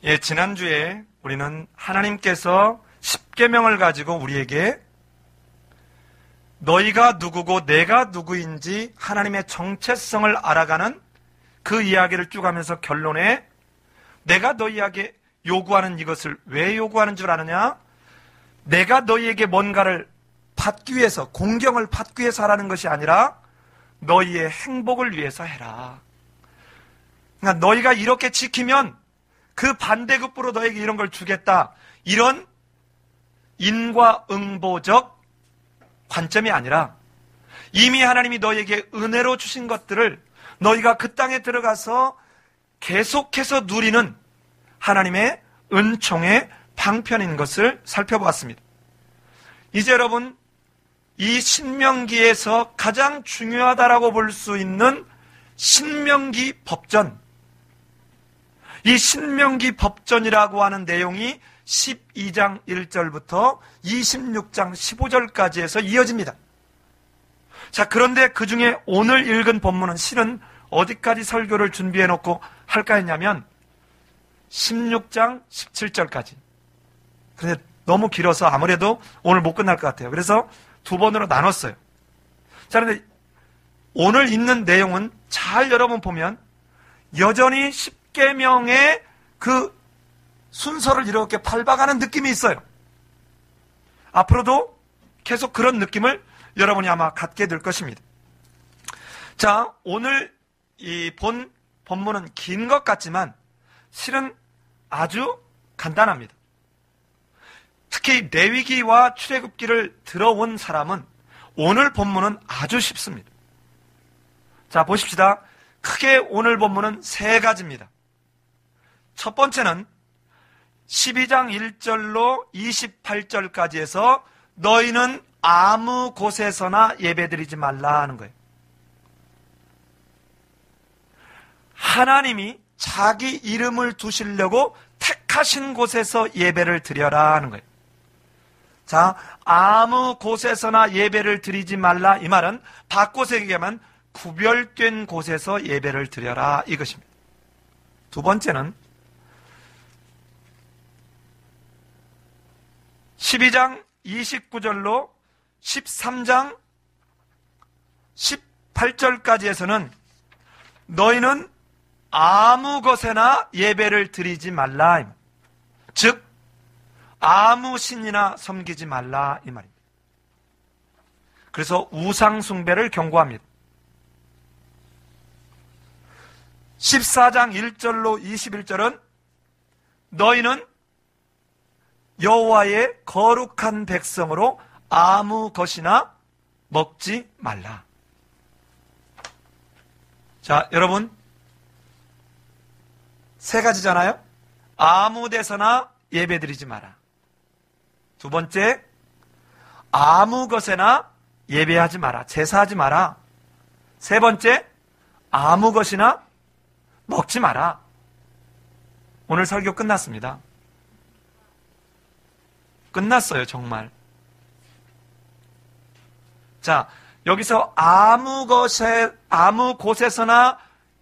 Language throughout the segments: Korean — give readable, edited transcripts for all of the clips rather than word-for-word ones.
예, 지난주에 우리는 하나님께서 십계명을 가지고 우리에게 너희가 누구고 내가 누구인지 하나님의 정체성을 알아가는 그 이야기를 쭉 하면서 결론에 내가 너희에게 요구하는 이것을 왜 요구하는 줄 아느냐? 내가 너희에게 뭔가를 받기 위해서, 공경을 받기 위해서 하라는 것이 아니라 너희의 행복을 위해서 해라. 그러니까 너희가 이렇게 지키면 그 반대급부로 너에게 이런 걸 주겠다. 이런 인과응보적 관점이 아니라 이미 하나님이 너희에게 은혜로 주신 것들을 너희가 그 땅에 들어가서 계속해서 누리는 하나님의 은총의 방편인 것을 살펴보았습니다. 이제 여러분, 이 신명기에서 가장 중요하다라고 볼 수 있는 신명기 법전, 이 신명기 법전이라고 하는 내용이 12장 1절부터 26장 15절까지 해서 이어집니다. 자, 그런데 그 중에 오늘 읽은 본문은 실은 어디까지 설교를 준비해 놓고 할까 했냐면 16장 17절까지. 그런데 너무 길어서 아무래도 오늘 못 끝날 것 같아요. 그래서 두 번으로 나눴어요. 자, 그런데 오늘 읽는 내용은 잘 여러분 보면 여전히 십계명의 그 순서를 이렇게 밟아가는 느낌이 있어요. 앞으로도 계속 그런 느낌을 여러분이 아마 갖게 될 것입니다. 자, 오늘 이 본문은 긴 것 같지만 실은 아주 간단합니다. 특히 레위기와 출애굽기를 들어온 사람은 오늘 본문은 아주 쉽습니다. 자, 보십시다. 크게 오늘 본문은 세 가지입니다. 첫 번째는 12장 1절로 28절까지 해서 너희는 아무 곳에서나 예배드리지 말라 하는 거예요. 하나님이 자기 이름을 두시려고 택하신 곳에서 예배를 드려라 하는 거예요. 자, 아무 곳에서나 예배를 드리지 말라, 이 말은 바꿔서 얘기하면 구별된 곳에서 예배를 드려라 이것입니다. 두 번째는 12장 29절로 13장 18절까지 해서는 너희는 아무 것에나 예배를 드리지 말라, 즉 아무 신이나 섬기지 말라 이 말입니다. 그래서 우상 숭배를 경고합니다. 14장 1절로 21절은 너희는 여호와의 거룩한 백성으로 아무 것이나 먹지 말라. 자, 여러분, 세 가지잖아요. 아무 데서나 예배드리지 마라. 두 번째, 아무 것에나 예배하지 마라. 제사하지 마라. 세 번째, 아무 것이나 먹지 마라. 오늘 설교 끝났습니다. 끝났어요, 정말. 자, 여기서 아무 곳에서나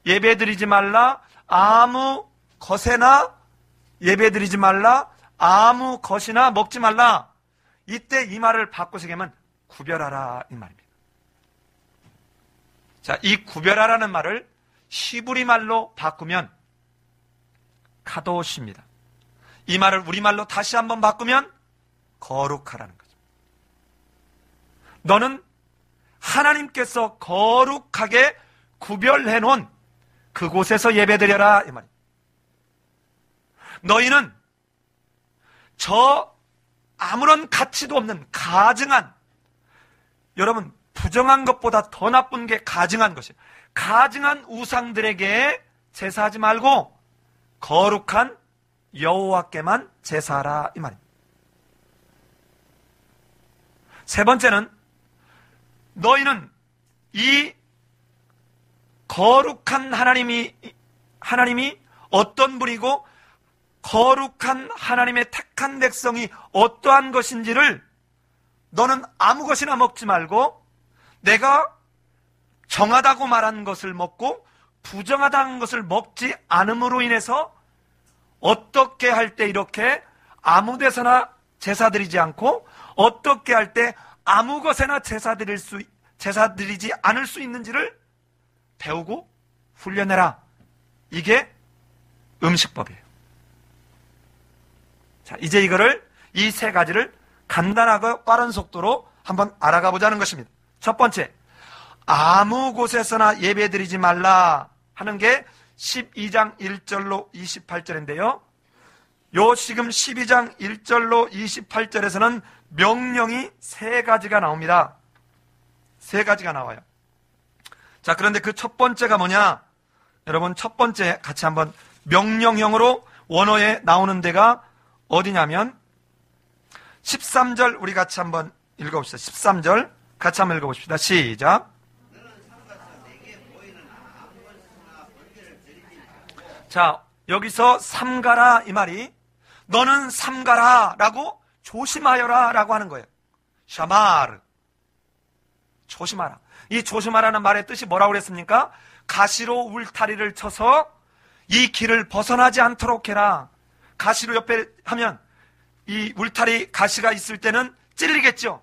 예배드리지 말라, 아무 것에나 예배드리지 말라, 아무 것이나 먹지 말라. 이때 이 말을 바꿔서 얘기하면 구별하라 이 말입니다. 자, 이 구별하라는 말을 히브리 말로 바꾸면 카도시입니다. 이 말을 우리말로 다시 한번 바꾸면 거룩하라는 거죠. 너는 하나님께서 거룩하게 구별해 놓은 그곳에서 예배드려라 이 말입니다. 너희는 저 아무런 가치도 없는 가증한, 여러분 부정한 것보다 더 나쁜 게 가증한 것이에요. 가증한 우상들에게 제사하지 말고 거룩한 여호와께만 제사하라 이 말입니다. 세 번째는 너희는 이 거룩한 하나님이 어떤 분이고 거룩한 하나님의 택한 백성이 어떠한 것인지를 너는 아무 것이나 먹지 말고 내가 정하다고 말한 것을 먹고 부정하다는 것을 먹지 않음으로 인해서 어떻게 할 때 이렇게 아무 데서나 제사 드리지 않고 어떻게 할 때 아무 것에나 제사 드리지 않을 수 있는지를 배우고 훈련해라. 이게 음식법이에요. 자, 이제 이거를 이 세 가지를 간단하고 빠른 속도로 한번 알아가 보자는 것입니다. 첫 번째, 아무 곳에서나 예배 드리지 말라 하는 게 12장 1절로 28절인데요. 요 지금 12장 1절로 28절에서는 명령이 세 가지가 나옵니다. 세 가지가 나와요. 자, 그런데 그 첫 번째가 뭐냐? 여러분, 첫 번째 같이 한번 명령형으로 원어에 나오는 데가 어디냐면 13절 우리 같이 한번 읽어봅시다. 13절 같이 한번 읽어봅시다. 시작. 자, 여기서 삼가라 이 말이 너는 삼가라 라고 조심하여라 라고 하는 거예요. 샤마르, 조심하라. 이 조심하라는 말의 뜻이 뭐라고 그랬습니까? 가시로 울타리를 쳐서 이 길을 벗어나지 않도록 해라. 가시로 옆에 하면 이 울타리 가시가 있을 때는 찔리겠죠.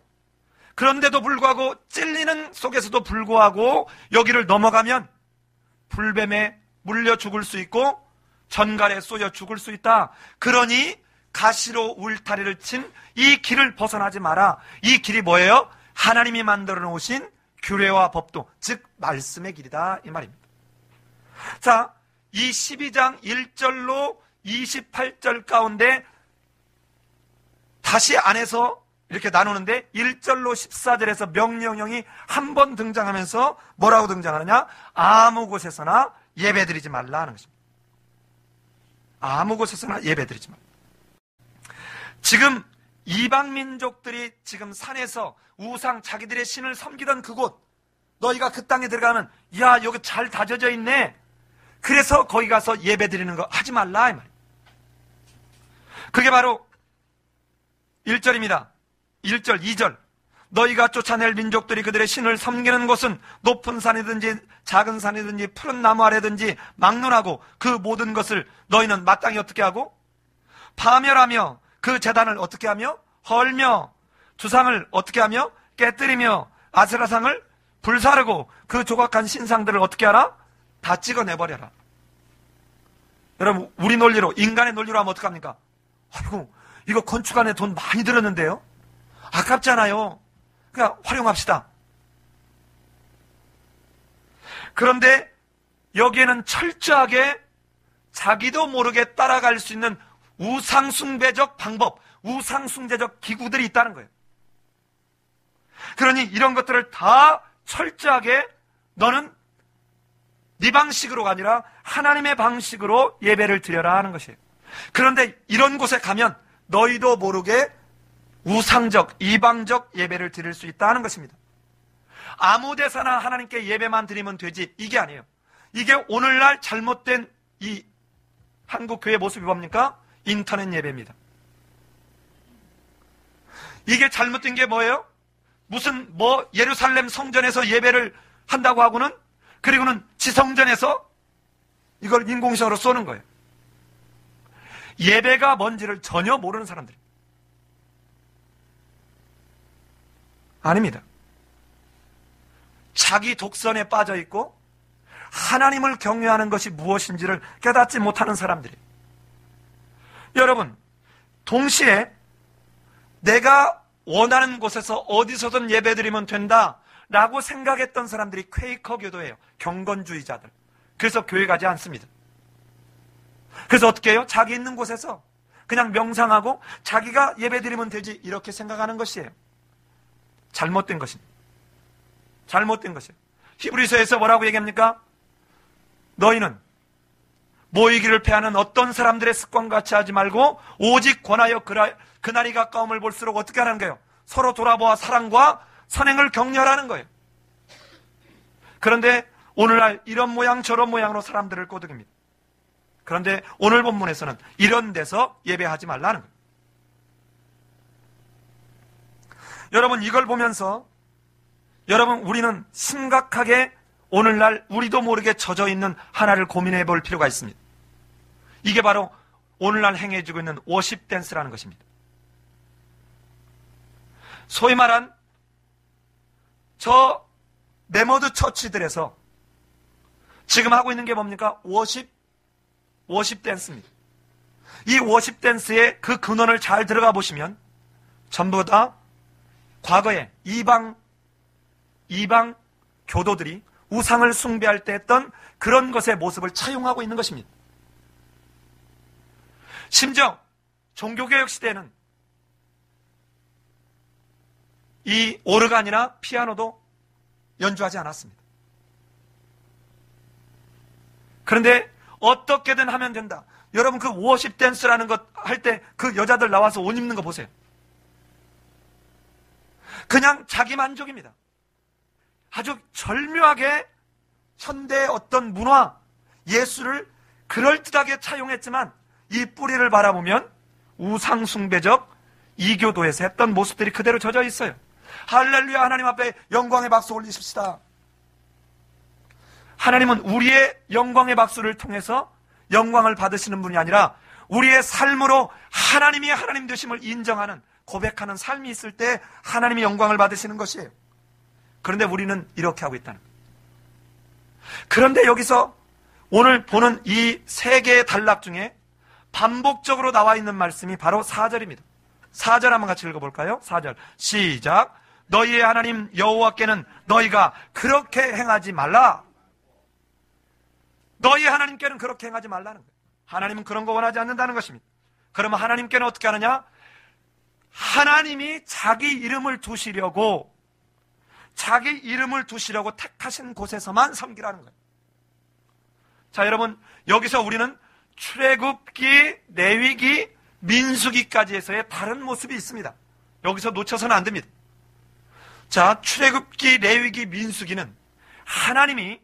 그런데도 불구하고 찔리는 속에서도 불구하고 여기를 넘어가면 불뱀에 물려 죽을 수 있고 전갈에 쏘여 죽을 수 있다. 그러니 가시로 울타리를 친 이 길을 벗어나지 마라. 이 길이 뭐예요? 하나님이 만들어 놓으신 규례와 법도, 즉 말씀의 길이다 이 말입니다. 자, 이 12장 1절로 28절 가운데 다시 안에서 이렇게 나누는데 1절로 14절에서 명령형이 한 번 등장하면서 뭐라고 등장하느냐? 아무 곳에서나 예배드리지 말라 하는 것입니다. 아무 곳에서나 예배드리지 말라. 지금 이방 민족들이 지금 산에서 우상 자기들의 신을 섬기던 그곳, 너희가 그 땅에 들어가면 야 여기 잘 다져져 있네. 그래서 거기 가서 예배드리는 거 하지 말라 이 말이에요. 그게 바로 1절입니다. 1절, 2절. 너희가 쫓아낼 민족들이 그들의 신을 섬기는 곳은 높은 산이든지 작은 산이든지 푸른 나무 아래든지 막론하고 그 모든 것을 너희는 마땅히 어떻게 하고? 파멸하며 그 제단을 어떻게 하며? 헐며 주상을 어떻게 하며? 깨뜨리며 아세라상을 불사르고 그 조각한 신상들을 어떻게 하라? 다 찍어내버려라. 여러분, 우리 논리로, 인간의 논리로 하면 어떡합니까? 아이고, 이거 건축안에 돈 많이 들었는데요? 아깝잖아요. 그냥 활용합시다. 그런데 여기에는 철저하게 자기도 모르게 따라갈 수 있는 우상숭배적 방법, 우상숭배적 기구들이 있다는 거예요. 그러니 이런 것들을 다 철저하게 너는 네 방식으로가 아니라 하나님의 방식으로 예배를 드려라 하는 것이에요. 그런데 이런 곳에 가면 너희도 모르게 우상적, 이방적 예배를 드릴 수 있다 하는 것입니다. 아무 데서나 하나님께 예배만 드리면 되지, 이게 아니에요. 이게 오늘날 잘못된 이 한국 교회 모습이 뭡니까? 인터넷 예배입니다. 이게 잘못된 게 뭐예요? 무슨 예루살렘 성전에서 예배를 한다고 하고는, 그리고는 지성전에서 이걸 인공지능으로 쏘는 거예요. 예배가 뭔지를 전혀 모르는 사람들이 아닙니다. 자기 독선에 빠져 있고 하나님을 경외하는 것이 무엇인지를 깨닫지 못하는 사람들이. 여러분, 동시에 내가 원하는 곳에서 어디서든 예배드리면 된다라고 생각했던 사람들이 퀘이커 교도예요. 경건주의자들. 그래서 교회 가지 않습니다. 그래서 어떻게 해요? 자기 있는 곳에서 그냥 명상하고 자기가 예배드리면 되지, 이렇게 생각하는 것이에요. 잘못된 것입니다. 잘못된 것이에요. 히브리서에서 뭐라고 얘기합니까? 너희는 모이기를 패하는 어떤 사람들의 습관과 같이 하지 말고 오직 권하여 그날이 가까움을 볼수록 어떻게 하는 거예요? 서로 돌아보아 사랑과 선행을 격려하라는 거예요. 그런데 오늘날 이런 모양 저런 모양으로 사람들을 꼬드깁니다. 그런데 오늘 본문에서는 이런 데서 예배하지 말라는 거예요. 여러분, 이걸 보면서 여러분, 우리는 심각하게 오늘날 우리도 모르게 젖어 있는 하나를 고민해 볼 필요가 있습니다. 이게 바로 오늘날 행해지고 있는 워십 댄스라는 것입니다. 소위 말한 저 메모드 처치들에서 지금 하고 있는 게 뭡니까? 워십 댄스입니다. 이 워십 댄스의 그 근원을 잘 들어가 보시면 전부 다 과거에 이방 교도들이 우상을 숭배할 때 했던 그런 것의 모습을 차용하고 있는 것입니다. 심지어 종교개혁 시대에는 이 오르간이나 피아노도 연주하지 않았습니다. 그런데 어떻게든 하면 된다. 여러분 그 워십 댄스라는 것 할 때 그 여자들 나와서 옷 입는 거 보세요. 그냥 자기 만족입니다. 아주 절묘하게 현대의 어떤 문화, 예술을 그럴듯하게 차용했지만 이 뿌리를 바라보면 우상숭배적 이교도에서 했던 모습들이 그대로 젖어 있어요. 할렐루야, 하나님 앞에 영광의 박수 올리십시다. 하나님은 우리의 영광의 박수를 통해서 영광을 받으시는 분이 아니라 우리의 삶으로 하나님이 하나님 되심을 인정하는, 고백하는 삶이 있을 때 하나님이 영광을 받으시는 것이에요. 그런데 우리는 이렇게 하고 있다는 거예요. 그런데 여기서 오늘 보는 이 세 개의 단락 중에 반복적으로 나와 있는 말씀이 바로 4절입니다. 4절 한번 같이 읽어볼까요? 4절 시작. 너희의 하나님 여호와께는 너희가 그렇게 행하지 말라. 너희 하나님께는 그렇게 행하지 말라는 거예요. 하나님은 그런 거 원하지 않는다는 것입니다. 그러면 하나님께는 어떻게 하느냐? 하나님이 자기 이름을 두시려고 택하신 곳에서만 섬기라는 거예요. 자, 여러분, 여기서 우리는 출애굽기, 레위기, 민수기까지에서의 다른 모습이 있습니다. 여기서 놓쳐서는 안 됩니다. 자, 출애굽기, 레위기, 민수기는 하나님이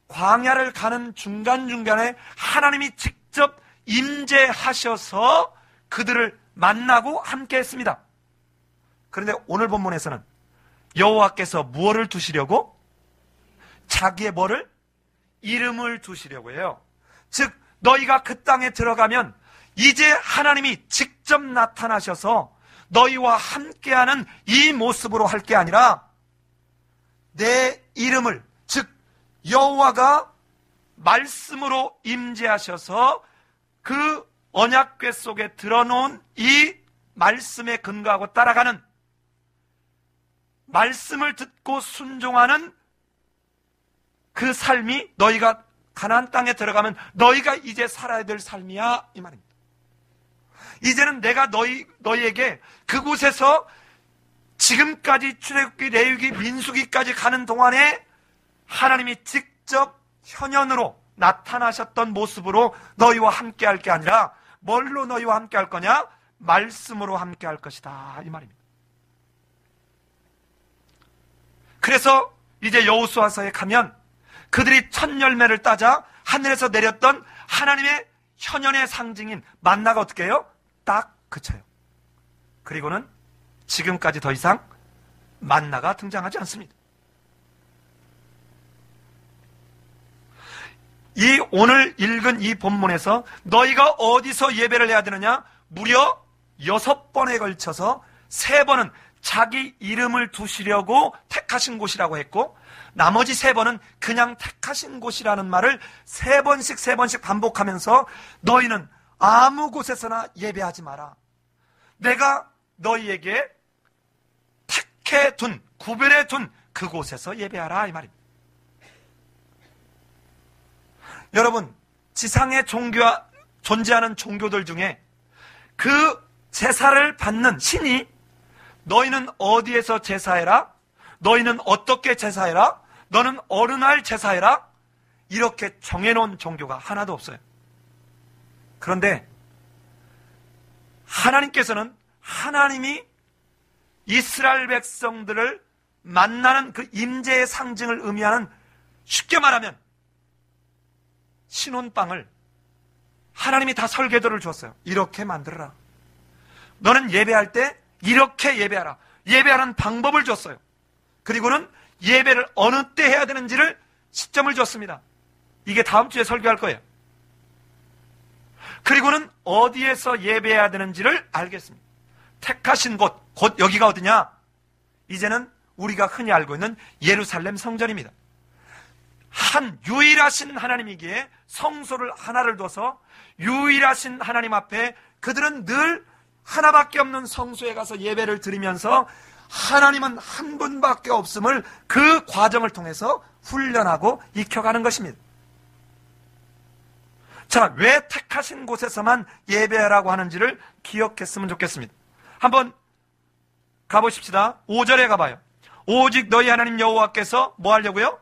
광야를 가는 중간중간에 하나님이 직접 임재하셔서 그들을 만나고 함께 했습니다. 그런데 오늘 본문에서는 여호와께서 무엇을 두시려고? 자기의 뭐를? 이름을 두시려고 해요. 즉 너희가 그 땅에 들어가면 이제 하나님이 직접 나타나셔서 너희와 함께하는 이 모습으로 할 게 아니라 내 이름을, 즉 여호와가 말씀으로 임재하셔서 그 언약궤 속에 들어놓은 이 말씀에 근거하고 따라가는, 말씀을 듣고 순종하는 그 삶이 너희가 가나안 땅에 들어가면 너희가 이제 살아야 될 삶이야, 이 말입니다. 이제는 내가 너희에게 그곳에서 지금까지 출애굽기, 레위기, 민수기까지 가는 동안에 하나님이 직접 현현으로 나타나셨던 모습으로 너희와 함께 할 게 아니라 뭘로 너희와 함께 할 거냐? 말씀으로 함께 할 것이다, 이 말입니다. 그래서 이제 여호수아서에 가면 그들이 첫 열매를 따자 하늘에서 내렸던 하나님의 현현의 상징인 만나가 어떻게 해요? 딱 그쳐요. 그리고는 지금까지 더 이상 만나가 등장하지 않습니다. 이 오늘 읽은 이 본문에서 너희가 어디서 예배를 해야 되느냐? 무려 6번에 걸쳐서 3번은 자기 이름을 두시려고 택하신 곳이라고 했고, 나머지 3번은 그냥 택하신 곳이라는 말을 3번씩 반복하면서 너희는 아무 곳에서나 예배하지 마라. 내가 너희에게 택해둔, 구별해둔 그곳에서 예배하라, 이 말입니다. 여러분, 지상에 존재하는 종교들 중에 그 제사를 받는 신이 너희는 어디에서 제사해라? 너희는 어떻게 제사해라? 너는 어느 날 제사해라? 이렇게 정해놓은 종교가 하나도 없어요. 그런데 하나님께서는 하나님이 이스라엘 백성들을 만나는 그 임재의 상징을 의미하는, 쉽게 말하면 신혼방을 하나님이 다 설계도를 줬어요. 이렇게 만들어라. 너는 예배할 때 이렇게 예배하라. 예배하는 방법을 줬어요. 그리고는 예배를 어느 때 해야 되는지를 시점을 줬습니다. 이게 다음 주에 설교할 거예요. 그리고는 어디에서 예배해야 되는지를 알겠습니다. 택하신 곳, 곧 여기가 어디냐? 이제는 우리가 흔히 알고 있는 예루살렘 성전입니다. 한 유일하신 하나님이기에 성소를 하나를 둬서 유일하신 하나님 앞에 그들은 늘 하나밖에 없는 성소에 가서 예배를 드리면서 하나님은 한 분밖에 없음을 그 과정을 통해서 훈련하고 익혀가는 것입니다. 자, 왜 택하신 곳에서만 예배하라고 하는지를 기억했으면 좋겠습니다. 한번 가보십시다. 5절에 가봐요. 오직 너희 하나님 여호와께서 뭐 하려고요?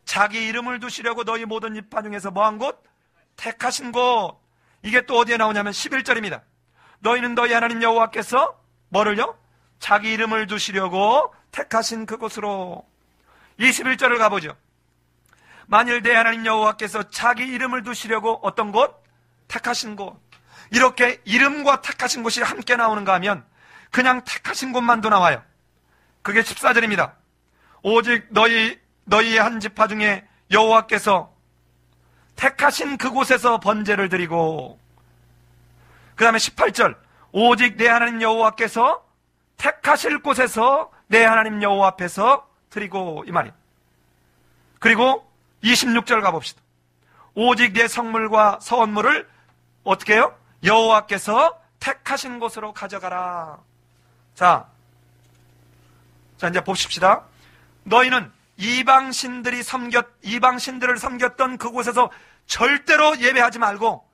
자기 이름을 두시려고 너희 모든 지파 중에서 뭐한 곳? 택하신 곳. 이게 또 어디에 나오냐면 11절입니다. 너희는 너희 하나님 여호와께서 뭐를요? 자기 이름을 두시려고 택하신 그곳으로. 21절을 가보죠. 만일 내 하나님 여호와께서 자기 이름을 두시려고 어떤 곳? 택하신 곳. 이렇게 이름과 택하신 곳이 함께 나오는가 하면 그냥 택하신 곳만도 나와요. 그게 14절입니다. 오직 너희의 한 지파 중에 여호와께서 택하신 그곳에서 번제를 드리고, 그 다음에 18절 오직 내 하나님 여호와께서 택하실 곳에서 내 하나님 여호와 앞에서 드리고, 이 말이에요. 그리고 26절 가봅시다. 오직 내 성물과 서원물을 어떻게 해요? 여호와께서 택하신 곳으로 가져가라. 자 이제 봅시다. 너희는 이방신들을 섬겼던 그곳에서 절대로 예배하지 말고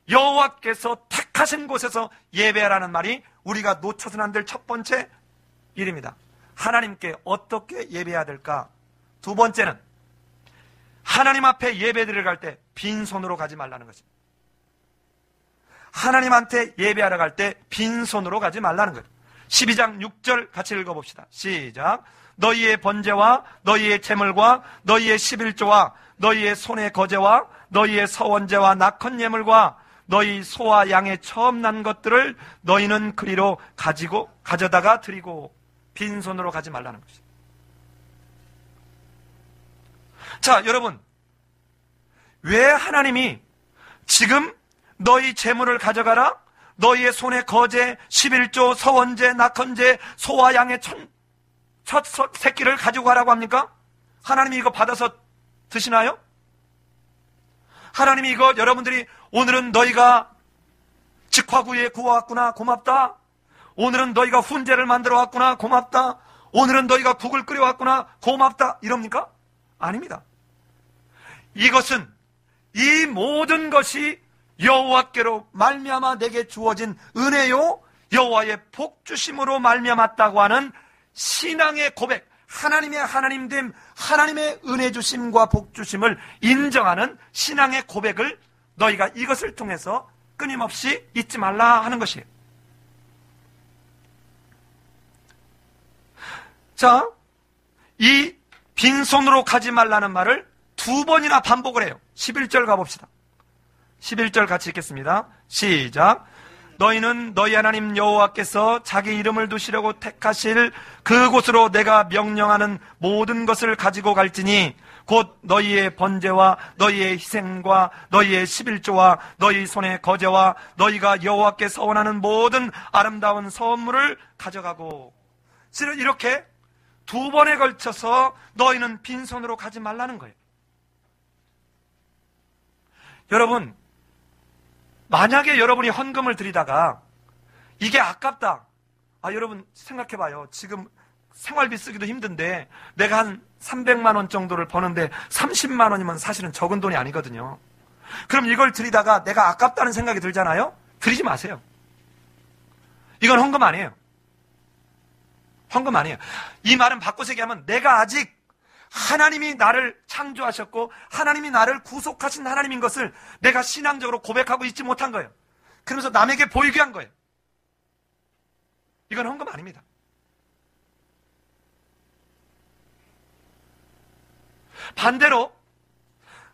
여호와께서 택하신 곳에서 예배하라는 말이 우리가 놓쳐서는 안 될 첫 번째 일입니다. 하나님께 어떻게 예배해야 될까? 두 번째는 하나님 앞에 예배드리러 갈 때 빈손으로 가지 말라는 것입니다. 하나님한테 예배하러 갈 때 빈손으로 가지 말라는 거예요. 12장 6절 같이 읽어봅시다. 시작. 너희의 번제와 너희의 제물과 너희의 11조와 너희의 손의 거제와 너희의 서원제와 낙헌 예물과 너희 소와 양의 처음 난 것들을 너희는 그리로 가져다가 드리고, 빈손으로 가지 말라는 것이죠. 자, 여러분, 왜 하나님이 지금 너희 제물을 가져가라, 너희의 손에 거제, 11조, 서원제, 낙헌제, 소와 양의 첫 새끼를 가지고 가라고 합니까? 하나님이 이거 받아서 드시나요? 하나님이 이거 여러분들이 오늘은 너희가 직화구이에 구워왔구나, 고맙다. 오늘은 너희가 훈제를 만들어 왔구나, 고맙다. 오늘은 너희가 국을 끓여왔구나, 고맙다. 이럽니까? 아닙니다. 이것은 이 모든 것이 여호와께로 말미암아 내게 주어진 은혜요 여호와의 복주심으로 말미암았다고 하는 신앙의 고백, 하나님의 하나님됨, 하나님의 은혜 주심과 복주심을 인정하는 신앙의 고백을 너희가 이것을 통해서 끊임없이 잊지 말라 하는 것이에요. 자, 이 빈손으로 가지 말라는 말을 두 번이나 반복을 해요. 11절 가봅시다. 11절 같이 읽겠습니다. 시작. 너희는 너희 하나님 여호와께서 자기 이름을 두시려고 택하실 그곳으로 내가 명령하는 모든 것을 가지고 갈지니 곧 너희의 번제와 너희의 희생과 너희의 11조와 너희 손의 거제와 너희가 여호와께 서원하는 모든 아름다운 선물을 가져가고. 이렇게 두 번에 걸쳐서 너희는 빈손으로 가지 말라는 거예요. 여러분, 만약에 여러분이 헌금을 드리다가 이게 아깝다. 여러분 생각해봐요. 지금 생활비 쓰기도 힘든데 내가 한 300만 원 정도를 버는데 30만 원이면 사실은 적은 돈이 아니거든요. 그럼 이걸 드리다가 내가 아깝다는 생각이 들잖아요? 드리지 마세요. 이건 헌금 아니에요. 헌금 아니에요. 이 말은 바꿔서 얘기하면 내가 아직 하나님이 나를 창조하셨고 하나님이 나를 구속하신 하나님인 것을 내가 신앙적으로 고백하고 있지 못한 거예요. 그러면서 남에게 보이게 한 거예요. 이건 헌금 아닙니다. 반대로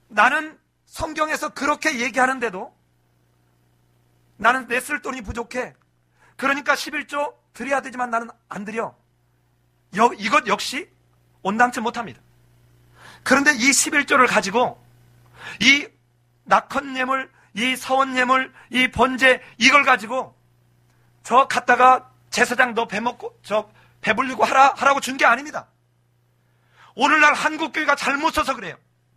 나는 성경에서 그렇게 얘기하는데도 나는 내 쓸 돈이 부족해. 그러니까 11조 드려야 되지만 나는 안 드려. 이것 역시 온당치 못합니다. 그런데 이 11조를 가지고 이 낙헌 예물, 이 서원예물, 이 번제, 이걸 가지고 저 갖다가 제사장 너 배먹고, 저 배불리고 하라고 준 게 아닙니다. 오늘날 한국교회가 잘못 써서 그래요.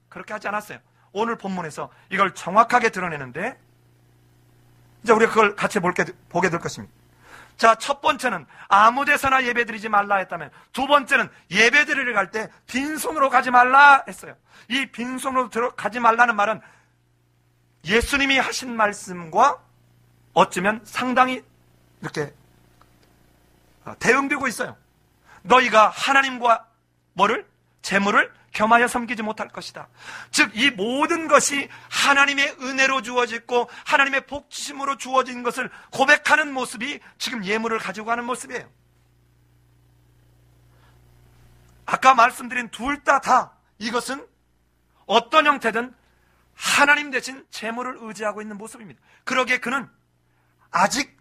그렇게 하지 않았어요. 오늘 본문에서 이걸 정확하게 드러내는데, 이제 우리가 그걸 같이 보게 될 것입니다. 자, 첫 번째는 아무 데서나 예배 드리지 말라 했다면, 두 번째는 예배 드리러 갈 때 빈손으로 가지 말라 했어요. 이 빈손으로 가지 말라는 말은 예수님이 하신 말씀과 어쩌면 상당히 이렇게 대응되고 있어요. 너희가 하나님과 뭐를? 재물을 겸하여 섬기지 못할 것이다. 즉, 이 모든 것이 하나님의 은혜로 주어지고 하나님의 복주심으로 주어진 것을 고백하는 모습이 지금 예물을 가지고 가는 모습이에요. 아까 말씀드린 둘 다 이것은 어떤 형태든 하나님 대신 재물을 의지하고 있는 모습입니다. 그러기에 그는 아직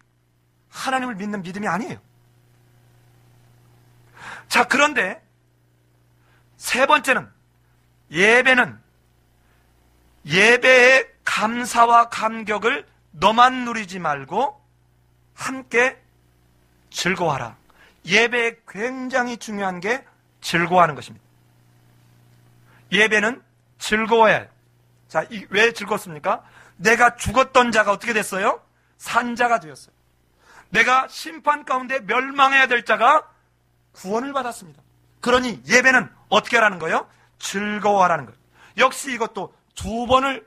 하나님을 믿는 믿음이 아니에요. 자, 그런데 세 번째는 예배는 예배의 감사와 감격을 너만 누리지 말고 함께 즐거워하라. 예배에 굉장히 중요한 게 즐거워하는 것입니다. 예배는 즐거워야 해요. 자, 왜 즐겁습니까? 내가 죽었던 자가 어떻게 됐어요? 산 자가 되었어요. 내가 심판 가운데 멸망해야 될 자가 구원을 받았습니다. 그러니 예배는 어떻게 하라는 거예요? 즐거워하라는 거예요. 역시 이것도 두 번을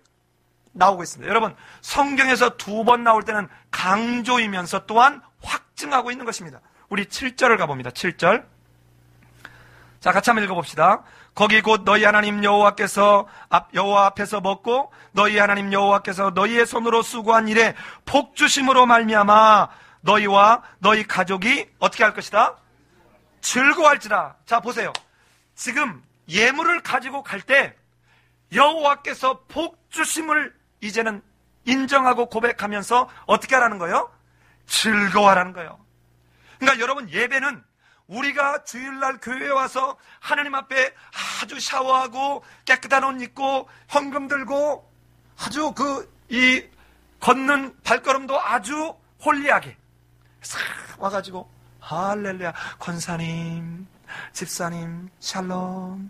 나오고 있습니다. 여러분, 성경에서 두 번 나올 때는 강조이면서 또한 확증하고 있는 것입니다. 우리 7절을 가봅니다. 7절. 자, 같이 한번 읽어봅시다. 거기 곧 너희 하나님 여호와 앞에서 먹고 너희 하나님 여호와께서 너희의 손으로 수고한 일에 복 주심으로 말미암아 너희와 너희 가족이 어떻게 할 것이다? 즐거워할지라. 자, 보세요. 지금 예물을 가지고 갈 때 여호와께서 복 주심을 이제는 인정하고 고백하면서 어떻게 하라는 거예요? 즐거워하라는 거예요. 그러니까 여러분, 예배는 우리가 주일날 교회에 와서 하나님 앞에 아주 샤워하고 깨끗한 옷 입고 헌금 들고 아주 이 걷는 발걸음도 아주 홀리하게 싹 와가지고 할렐루야, 권사님, 집사님, 샬롬.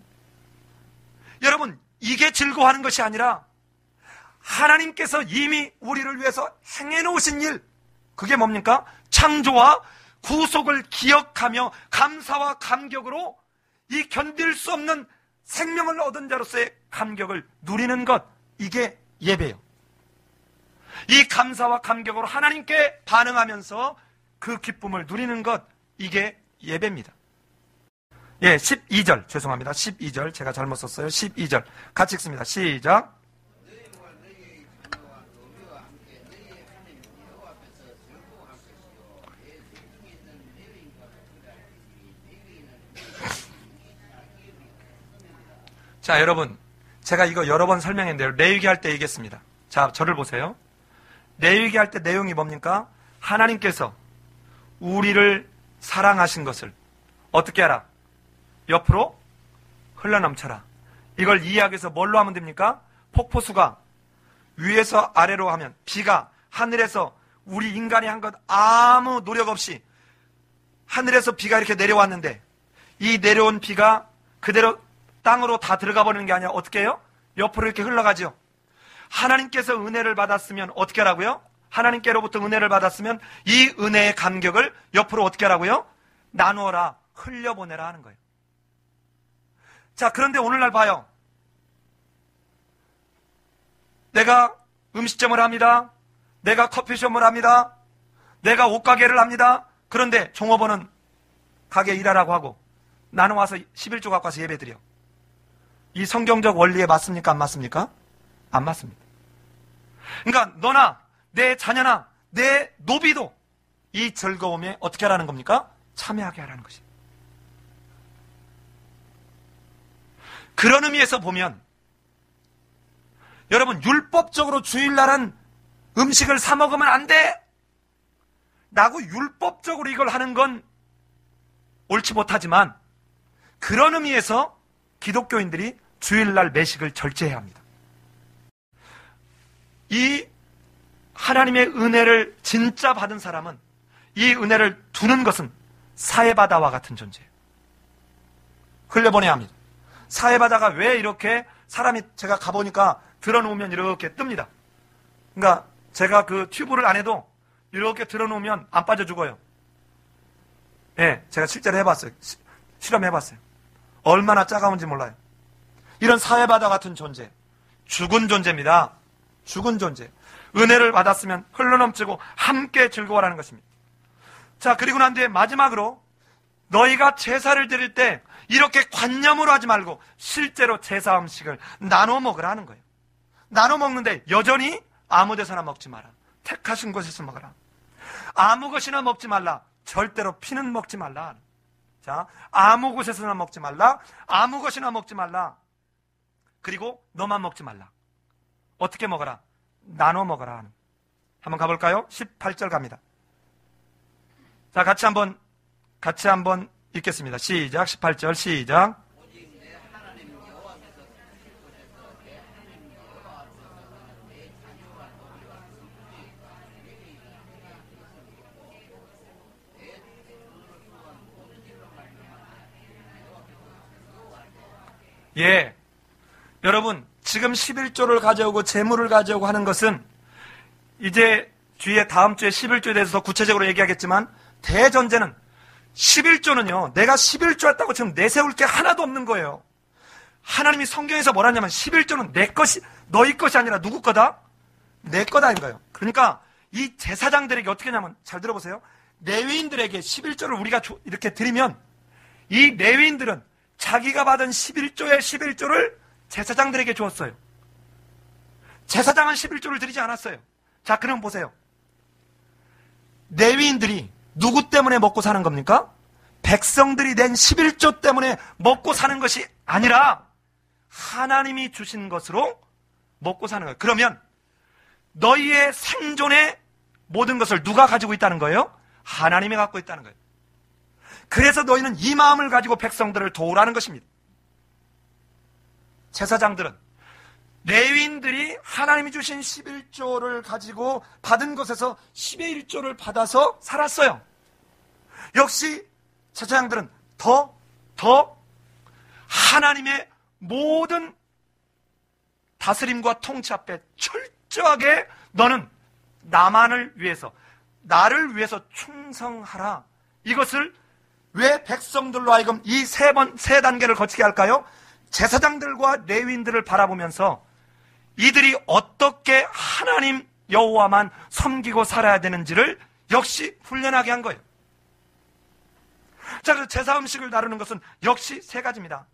여러분, 이게 즐거워하는 것이 아니라 하나님께서 이미 우리를 위해서 행해놓으신 일, 그게 뭡니까? 창조와 구속을 기억하며 감사와 감격으로 이 견딜 수 없는 생명을 얻은 자로서의 감격을 누리는 것, 이게 예배예요. 이 감사와 감격으로 하나님께 반응하면서 그 기쁨을 누리는 것, 이게 예배입니다. 예, 12절, 죄송합니다. 12절, 제가 잘못 썼어요. 12절 같이 읽습니다. 시작. 자, 여러분, 제가 이거 여러 번 설명했는데요. 레위기 할 때 얘기했습니다. 자, 저를 보세요. 레위기 할 때 내용이 뭡니까? 하나님께서 우리를 사랑하신 것을 어떻게 하라? 옆으로 흘러넘쳐라. 이걸 이해하기 위해서 뭘로 하면 됩니까? 폭포수가 위에서 아래로 하면, 비가 하늘에서 우리 인간이 한 것 아무 노력 없이 하늘에서 비가 이렇게 내려왔는데, 이 내려온 비가 그대로 땅으로 다 들어가 버리는 게 아니라 어떻게 해요? 옆으로 이렇게 흘러가죠. 하나님께서 은혜를 받았으면 어떻게 하라고요? 하나님께로부터 은혜를 받았으면 이 은혜의 감격을 옆으로 어떻게 하라고요? 나누어라, 흘려보내라 하는 거예요. 자, 그런데 오늘날 봐요. 내가 음식점을 합니다. 내가 커피숍을 합니다. 내가 옷가게를 합니다. 그런데 종업원은 가게 일하라고 하고 나는 와서 11조 갖고 와서 예배 드려. 이 성경적 원리에 맞습니까? 안 맞습니까? 안 맞습니다. 그러니까 너나 내 자녀나 내 노비도 이 즐거움에 어떻게 하라는 겁니까? 참여하게 하라는 것입니다. 그런 의미에서 보면 여러분, 율법적으로 주일날은 음식을 사 먹으면 안 돼! 라고 율법적으로 이걸 하는 건 옳지 못하지만, 그런 의미에서 기독교인들이 주일날 매식을 절제해야 합니다. 이 하나님의 은혜를 진짜 받은 사람은 이 은혜를 두는 것은 사해바다와 같은 존재예요. 흘려보내야 합니다. 사해바다가 왜 이렇게 사람이 제가 가보니까 들어놓으면 이렇게 뜹니다. 그러니까 제가 그 튜브를 안 해도 이렇게 들어놓으면 안 빠져 죽어요. 예, 제가 실제로 해봤어요. 실험해봤어요. 얼마나 차가운지 몰라요. 이런 사해바다 같은 존재, 죽은 존재입니다. 죽은 존재. 은혜를 받았으면 흘러넘치고 함께 즐거워라는 것입니다. 자, 그리고 난 뒤에 마지막으로 너희가 제사를 드릴 때 이렇게 관념으로 하지 말고 실제로 제사 음식을 나눠 먹으라 는 거예요. 나눠 먹는데 여전히 아무 데서나 먹지 마라. 택하신 곳에서 먹어라. 아무 것이나 먹지 말라. 절대로 피는 먹지 말라. 자, 아무 곳에서나 먹지 말라. 아무 것이나 먹지 말라. 그리고 너만 먹지 말라. 어떻게 먹어라? 나눠 먹어라. 한번 가볼까요? 18절 갑니다. 자, 같이 한번 읽겠습니다. 시작. 18절 시작. 예. 여러분, 지금 11조를 가져오고 재물을 가져오고 하는 것은 이제 뒤에 다음 주에 11조에 대해서 더 구체적으로 얘기하겠지만 대전제는 11조는요, 내가 11조 했다고 지금 내세울 게 하나도 없는 거예요. 하나님이 성경에서 뭐라 하냐면 11조는 내 것이, 너희 것이 아니라 누구 거다? 내 거다인 거예요. 그러니까 이 제사장들에게 어떻게 하냐면, 잘 들어보세요. 레위인들에게 11조를 우리가 이렇게 드리면 이 레위인들은 자기가 받은 11조의 11조를 제사장들에게 주었어요. 제사장은 11조를 드리지 않았어요. 자, 그럼 보세요. 레위인들이 누구 때문에 먹고 사는 겁니까? 백성들이 낸 11조 때문에 먹고 사는 것이 아니라 하나님이 주신 것으로 먹고 사는 거예요. 그러면 너희의 생존의 모든 것을 누가 가지고 있다는 거예요? 하나님이 갖고 있다는 거예요. 그래서 너희는 이 마음을 가지고 백성들을 도우라는 것입니다. 제사장들은 레위인들이 하나님이 주신 11조를 가지고 받은 것에서 10의 1조를 받아서 살았어요. 역시 제사장들은 더 하나님의 모든 다스림과 통치 앞에 철저하게 너는 나만을 위해서, 나를 위해서 충성하라. 이것을 왜 백성들로 하여금 이 세 단계를 거치게 할까요? 제사장들과 레위인들을 바라보면서 이들이 어떻게 하나님 여호와만 섬기고 살아야 되는지를 역시 훈련하게 한 거예요. 자, 그래서 제사 음식을 다루는 것은 역시 세 가지입니다.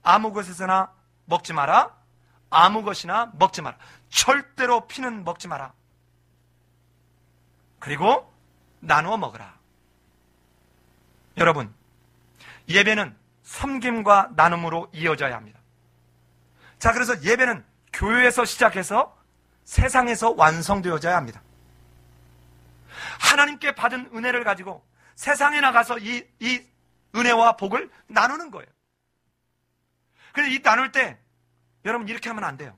아무 것에서나 먹지 마라. 아무 것이나 먹지 마라. 절대로 피는 먹지 마라. 그리고 나누어 먹으라. 여러분, 예배는 섬김과 나눔으로 이어져야 합니다. 자, 그래서 예배는 교회에서 시작해서 세상에서 완성되어져야 합니다. 하나님께 받은 은혜를 가지고 세상에 나가서 이 은혜와 복을 나누는 거예요. 그래서 이 나눌 때 여러분 이렇게 하면 안 돼요.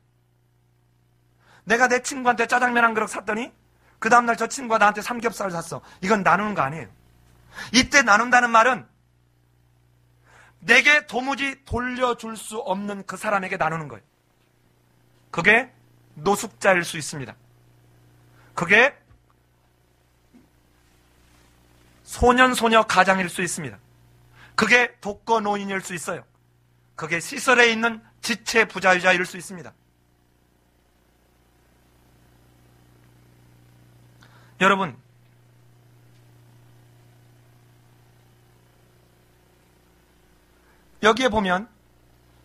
내가 내 친구한테 짜장면 한 그릇 샀더니 그 다음날 저 친구가 나한테 삼겹살을 샀어. 이건 나누는 거 아니에요. 이때 나눈다는 말은 내게 도무지 돌려줄 수 없는 그 사람에게 나누는 거예요. 그게 노숙자일 수 있습니다. 그게 소년, 가장일 수 있습니다. 그게 독거노인일 수 있어요. 그게 시설에 있는 지체 부자유자일 수 있습니다. 여러분, 여기에 보면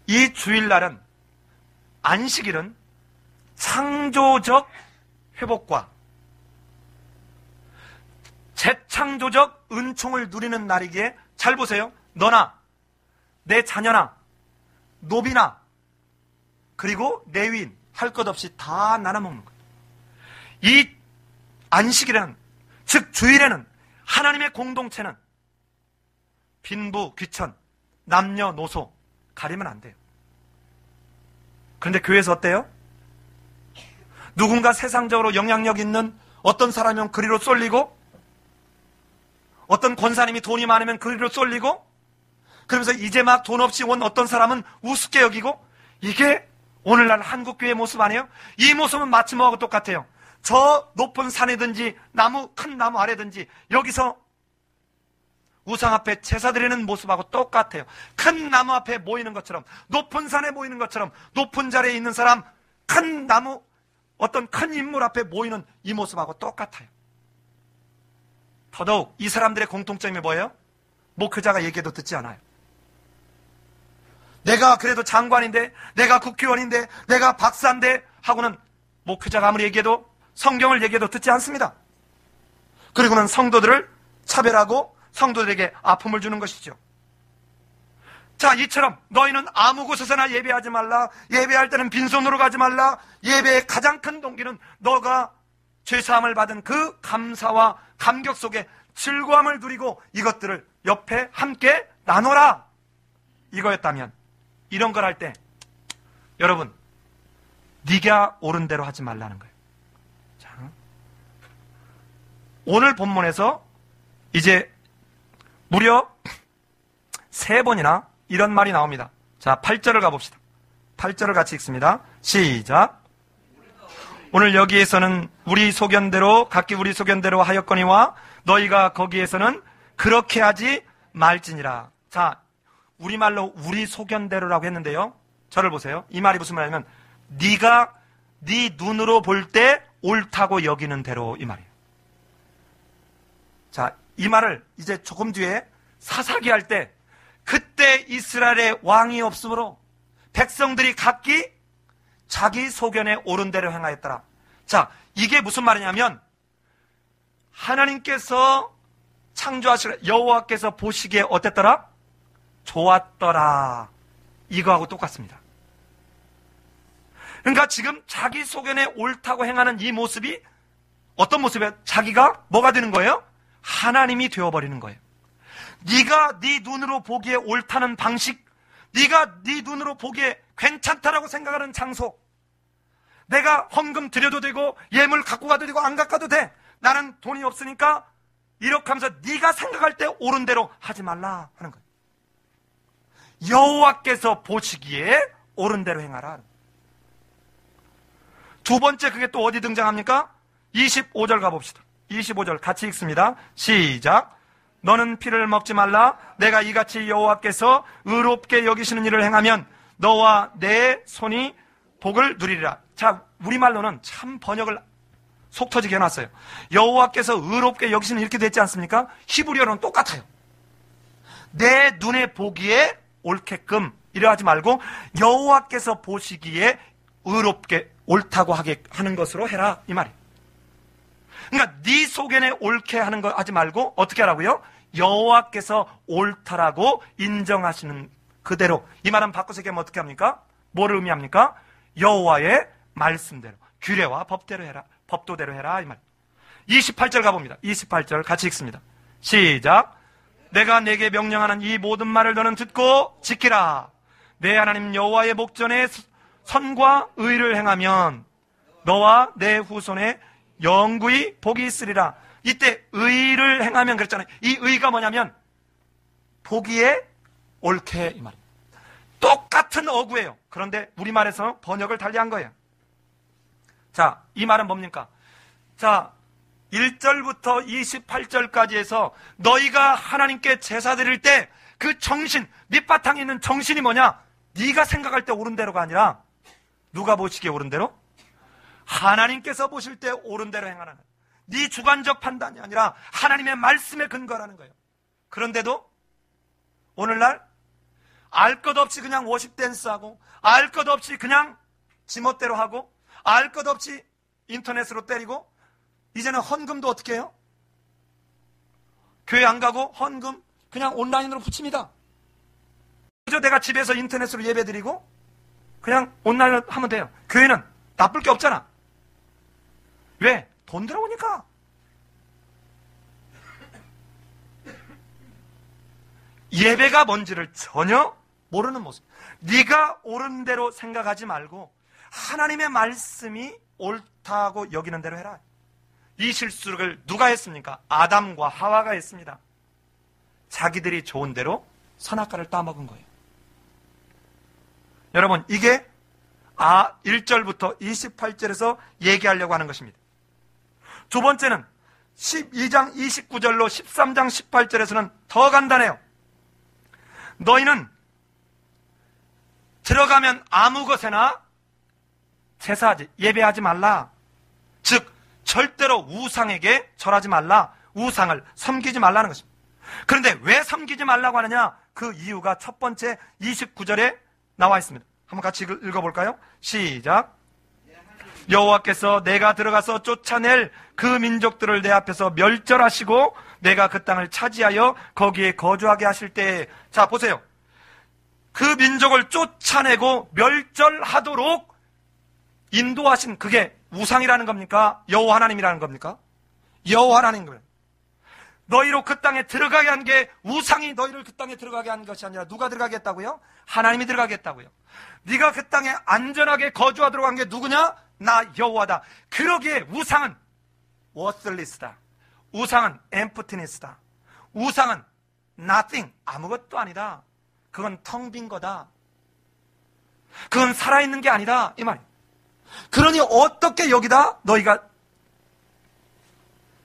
이 주일날은, 안식일은 창조적 회복과 재창조적 은총을 누리는 날이기에, 잘 보세요. 너나 내 자녀나 노비나 그리고 레위인 할 것 없이 다 나눠 먹는 거예요. 이 안식일에는, 즉 주일에는 하나님의 공동체는 빈부, 귀천, 남녀노소 가리면 안 돼요. 그런데 교회에서 어때요? 누군가 세상적으로 영향력 있는 어떤 사람이면 그리로 쏠리고, 어떤 권사님이 돈이 많으면 그리로 쏠리고, 그러면서 이제 막 돈 없이 온 어떤 사람은 우습게 여기고, 이게 오늘날 한국교회의 모습 아니에요? 이 모습은 마치 뭐하고 똑같아요. 저 높은 산이든지 큰 나무 아래든지 여기서 우상 앞에 제사 드리는 모습하고 똑같아요. 큰 나무 앞에 모이는 것처럼, 높은 산에 모이는 것처럼, 높은 자리에 있는 사람, 큰 나무, 어떤 큰 인물 앞에 모이는 이 모습하고 똑같아요. 더더욱 이 사람들의 공통점이 뭐예요? 목회자가 얘기해도 듣지 않아요. 내가 그래도 장관인데, 내가 국회의원인데, 내가 박사인데 하고는 목회자가 아무리 얘기해도, 성경을 얘기해도 듣지 않습니다. 그리고는 성도들을 차별하고 성도들에게 아픔을 주는 것이죠. 자, 이처럼 너희는 아무 곳에서나 예배하지 말라, 예배할 때는 빈손으로 가지 말라. 예배의 가장 큰 동기는 너가 죄사함을 받은 그 감사와 감격 속에 즐거움을 누리고 이것들을 옆에 함께 나눠라, 이거였다면, 이런 걸 할 때 여러분, 네가 옳은 대로 하지 말라는 거예요. 자, 오늘 본문에서 이제 무려 3번이나 이런 말이 나옵니다. 자, 8절을 가봅시다. 8절을 같이 읽습니다. 시작. 오늘 여기에서는 우리 소견대로 각기 우리 소견대로 하였거니와 너희가 거기에서는 그렇게 하지 말지니라. 자, 우리말로 우리 소견대로라고 했는데요, 저를 보세요. 이 말이 무슨 말이냐면 네가 네 눈으로 볼 때 옳다고 여기는 대로, 이 말이에요. 자, 이 말을 이제 조금 뒤에 사사기 할 때, 그때 이스라엘의 왕이 없으므로 백성들이 각기 자기 소견에 옳은 대로 행하였더라. 자, 이게 무슨 말이냐면 하나님께서 창조하시라, 여호와께서 보시기에 어땠더라? 좋았더라. 이거하고 똑같습니다. 그러니까 지금 자기 소견에 옳다고 행하는 이 모습이 어떤 모습이에요? 자기가 뭐가 되는 거예요? 하나님이 되어버리는 거예요. 네가 네 눈으로 보기에 옳다는 방식, 네가 네 눈으로 보기에 괜찮다라고 생각하는 장소, 내가 헌금 드려도 되고 예물 갖고 가도 되고 안 갖고 가도 돼, 나는 돈이 없으니까 이렇게 하면서 네가 생각할 때 옳은 대로 하지 말라 하는 거예요. 여호와께서 보시기에 옳은 대로 행하라. 두 번째, 그게 또 어디 등장합니까? 25절 가봅시다. 25절 같이 읽습니다. 시작. 너는 피를 먹지 말라. 내가 이같이 여호와께서 의롭게 여기시는 일을 행하면 너와 내 손이 복을 누리리라. 자, 우리말로는 참 번역을 속 터지게 해놨어요. 여호와께서 의롭게 여기시는, 이렇게 됐지 않습니까? 히브리어는 똑같아요. 내 눈에 보기에 옳게끔, 이래 하지 말고 여호와께서 보시기에 의롭게 옳다고 하게 하는 것으로 해라, 이 말이에요. 그러니까 네 소견에 옳게 하는 거 하지 말고 어떻게 하라고요? 여호와께서 옳다라고 인정하시는 그대로. 이 말은 바꿔서 얘기하면 어떻게 합니까? 뭐를 의미합니까? 여호와의 말씀대로, 규례와 법대로 해라, 법도대로 해라, 이 말. 28절 가봅니다. 28절 같이 읽습니다. 시작. 내가 내게 명령하는 이 모든 말을 너는 듣고 지키라. 내 하나님 여호와의 목전에 선과 의를 행하면 너와 내 후손에 영구히 복이 있으리라. 이때 의를 행하면 그랬잖아요. 이 의가 뭐냐면 보기에 옳게, 이 말입니다. 똑같은 어구예요. 그런데 우리말에서 번역을 달리한 거예요. 자, 이 말은 뭡니까? 자, 1절부터 28절까지 해서 너희가 하나님께 제사 드릴 때 그 정신, 밑바탕에 있는 정신이 뭐냐? 네가 생각할 때 옳은 대로가 아니라 누가 보시기에 옳은 대로? 하나님께서 보실 때 옳은 대로 행하라는 거예요. 네 주관적 판단이 아니라 하나님의 말씀에 근거라는 거예요. 그런데도 오늘날 알 것 없이 그냥 워십 댄스하고, 알 것 없이 그냥 지멋대로 하고, 알 것 없이 인터넷으로 때리고, 이제는 헌금도 어떻게 해요? 교회 안 가고 헌금 그냥 온라인으로 붙입니다. 그저 내가 집에서 인터넷으로 예배 드리고 그냥 온라인으로 하면 돼요. 교회는 나쁠 게 없잖아. 왜? 돈 들어오니까. 예배가 뭔지를 전혀 모르는 모습. 네가 옳은 대로 생각하지 말고 하나님의 말씀이 옳다고 여기는 대로 해라. 이 실수를 누가 했습니까? 아담과 하와가 했습니다. 자기들이 좋은 대로 선악과를 따먹은 거예요. 여러분, 이게 1절부터 28절에서 얘기하려고 하는 것입니다. 두 번째는 12장 29절로 13장 18절에서는 더 간단해요. 너희는 들어가면 아무 것에나 제사하지, 예배하지 말라. 즉 절대로 우상에게 절하지 말라. 우상을 섬기지 말라는 것입니다. 그런데 왜 섬기지 말라고 하느냐? 그 이유가 첫 번째 29절에 나와 있습니다. 한번 같이 읽어볼까요? 시작. 여호와께서 내가 들어가서 쫓아낼 그 민족들을 내 앞에서 멸절하시고 내가 그 땅을 차지하여 거기에 거주하게 하실 때, 자 보세요. 그 민족을 쫓아내고 멸절하도록 인도하신 그게 우상이라는 겁니까? 여호와 하나님이라는 겁니까? 여호와 하나님입니다. 너희로 그 땅에 들어가게 한 게 우상이 너희를 그 땅에 들어가게 한 것이 아니라 누가 들어가게 했다고요? 하나님이 들어가게 했다고요. 네가 그 땅에 안전하게 거주하도록 한 게 누구냐? 나 여호와다. 그러기에 우상은 worthless다. 우상은 emptiness다. 우상은 nothing, 아무것도 아니다. 그건 텅 빈 거다. 그건 살아있는 게 아니다, 이 말이에요. 그러니 어떻게 여기다 너희가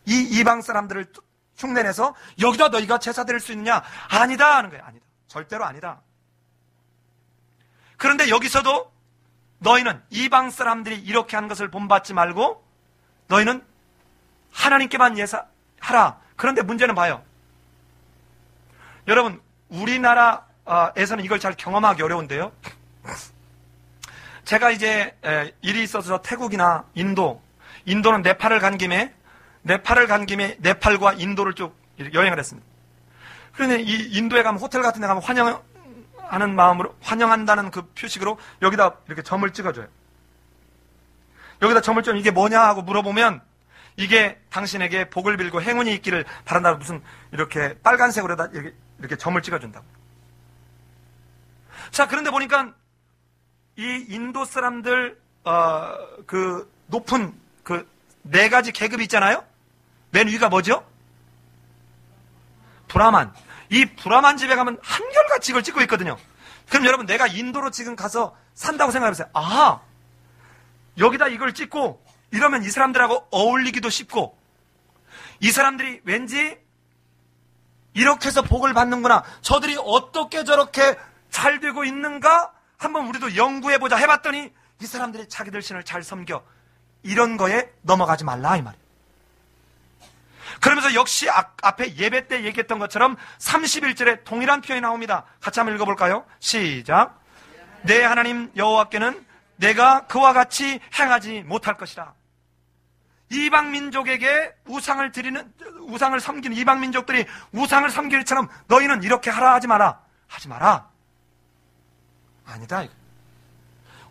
이 이방 사람들을 흉내내서 여기다 너희가 제사 드릴 수 있느냐? 아니다 하는 거예요. 아니다. 절대로 아니다. 그런데 여기서도 너희는 이방 사람들이 이렇게 한 것을 본받지 말고 너희는 하나님께만 예사하라. 그런데 문제는 봐요. 여러분, 우리나라에서는 이걸 잘 경험하기 어려운데요. 제가 이제 일이 있어서 태국이나 인도는 네팔을 간 김에 네팔과 인도를 쭉 여행을 했습니다. 그런데 이 인도에 가면 호텔 같은 데 가면 환영하는 마음으로, 환영한다는 그 표식으로 여기다 이렇게 점을 찍어줘요. 여기다 점을 찍으면 이게 뭐냐 하고 물어보면 이게 당신에게 복을 빌고 행운이 있기를 바란다고 무슨 이렇게 빨간색으로다 이렇게 점을 찍어준다고. 자, 그런데 보니까 이 인도 사람들 그 높은 그 4가지 계급이 있잖아요. 맨 위가 뭐죠? 브라만. 이 브라만 집에 가면 한결같이 이걸 찍고 있거든요. 그럼 여러분, 내가 인도로 지금 가서 산다고 생각해보세요. 아, 여기다 이걸 찍고 이러면 이 사람들하고 어울리기도 쉽고, 이 사람들이 왠지 이렇게 해서 복을 받는구나, 저들이 어떻게 저렇게 잘 되고 있는가 한번 우리도 연구해보자 해봤더니 이 사람들이 자기들 신을 잘 섬겨. 이런 거에 넘어가지 말라, 이 말이에요. 그러면서 역시 앞에 예배 때 얘기했던 것처럼 31절에 동일한 표현이 나옵니다. 같이 한번 읽어볼까요? 시작. 내 하나님 여호와께는 내가 그와 같이 행하지 못할 것이라. 이방 민족에게 우상을 섬기는 이방 민족들이 우상을 섬길 일처럼 너희는 이렇게 하라 하지 마라. 하지 마라. 아니다.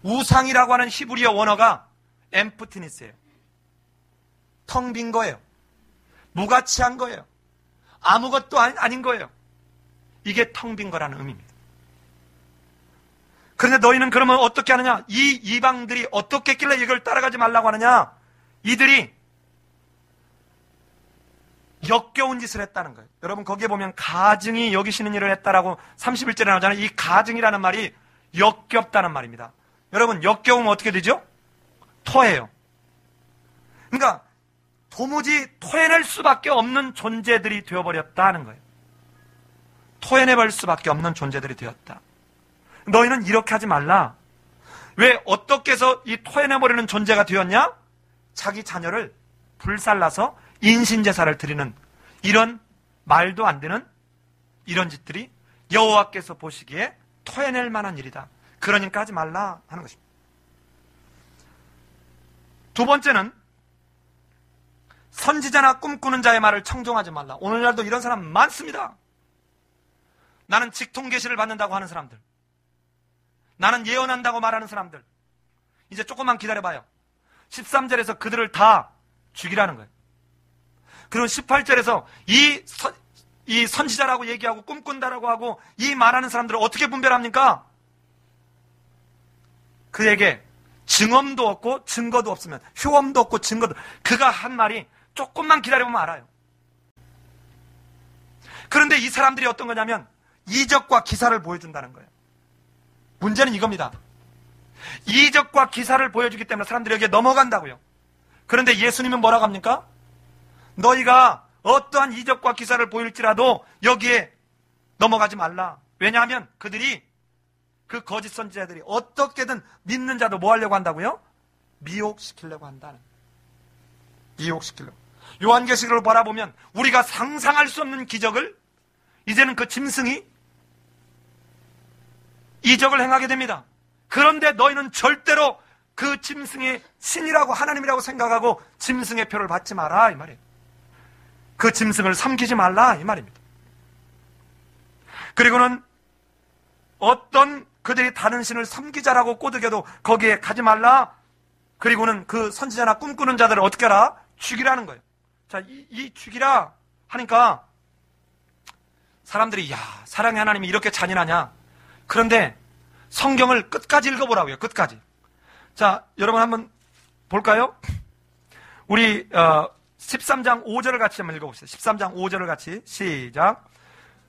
우상이라고 하는 히브리어 원어가 emptiness예요. 텅 빈 거예요. 무가치한 거예요. 아무것도 아닌 거예요. 이게 텅 빈 거라는 의미입니다. 그런데 너희는 그러면 어떻게 하느냐? 이 이방들이 어떻게 했길래 이걸 따라가지 말라고 하느냐? 이들이 역겨운 짓을 했다는 거예요. 여러분, 거기에 보면 가증이 여기시는 일을 했다라고 31절에 나오잖아요. 이 가증이라는 말이 역겹다는 말입니다. 여러분, 역겨우면 어떻게 되죠? 토해요. 그러니까 도무지 토해낼 수밖에 없는 존재들이 되어버렸다는 거예요. 토해내버릴 수밖에 없는 존재들이 되었다. 너희는 이렇게 하지 말라. 왜 어떻게 해서 이 토해내버리는 존재가 되었냐? 자기 자녀를 불살라서 인신제사를 드리는 이런 말도 안 되는 이런 짓들이 여호와께서 보시기에 토해낼 만한 일이다. 그러니까 하지 말라 하는 것입니다. 두 번째는 선지자나 꿈꾸는 자의 말을 청종하지 말라. 오늘날도 이런 사람 많습니다. 나는 직통 계시를 받는다고 하는 사람들, 나는 예언한다고 말하는 사람들, 이제 조금만 기다려봐요. 13절에서 그들을 다 죽이라는 거예요. 그리고 18절에서 이 선지자라고 얘기하고 꿈꾼다라고 하고 이 말하는 사람들을 어떻게 분별합니까? 그에게 증언도 없고 증거도 없으면, 효험도 없고 증거도, 그가 한 말이 조금만 기다려보면 알아요. 그런데 이 사람들이 어떤 거냐면 이적과 기사를 보여준다는 거예요. 문제는 이겁니다. 이적과 기사를 보여주기 때문에 사람들이 여기에 넘어간다고요. 그런데 예수님은 뭐라고 합니까? 너희가 어떠한 이적과 기사를 보일지라도 여기에 넘어가지 말라. 왜냐하면 그들이, 그 거짓 선지자들이 어떻게든 믿는 자도 뭐 하려고 한다고요? 미혹시키려고 한다는. 미혹시키려고. 요한계시록을 바라보면 우리가 상상할 수 없는 기적을 이제는 그 짐승이 이적을 행하게 됩니다. 그런데 너희는 절대로 그 짐승이 신이라고 하나님이라고 생각하고 짐승의 표를 받지 마라 이 말이에요. 그 짐승을 섬기지 말라 이 말입니다. 그리고는 어떤 그들이 다른 신을 섬기자라고 꼬드겨도 거기에 가지 말라. 그리고는 그 선지자나 꿈꾸는 자들을 어떻게 하라? 죽이라는 거예요. 자, 이 죽이라 하니까 사람들이, 야, 사랑의 하나님이 이렇게 잔인하냐? 그런데 성경을 끝까지 읽어보라고요. 끝까지. 자, 여러분 한번 볼까요? 우리 13장 5절을 같이 한번 읽어봅시다. 13장 5절을 같이 시작.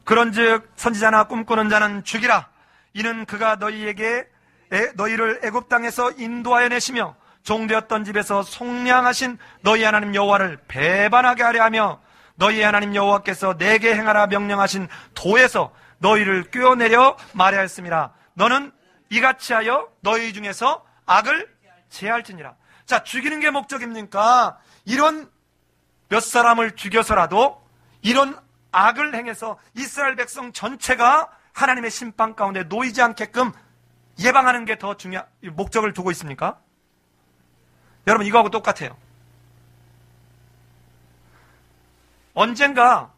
그런즉 선지자나 꿈꾸는 자는 죽이라. 이는 그가 너희를 애굽 땅에서 인도하여 내시며 종되었던 집에서 속량하신 너희 하나님 여호와를 배반하게 하려 하며 너희 하나님 여호와께서 내게 행하라 명령하신 도에서 너희를 꿰어내려 말하였음이라. 너는 이같이 하여 너희 중에서 악을 제할지니라. 자, 죽이는 게 목적입니까? 이런 몇 사람을 죽여서라도 이런 악을 행해서 이스라엘 백성 전체가 하나님의 심판 가운데 놓이지 않게끔 예방하는 게 더 중요한 목적을 두고 있습니까? 여러분, 이거하고 똑같아요. 언젠가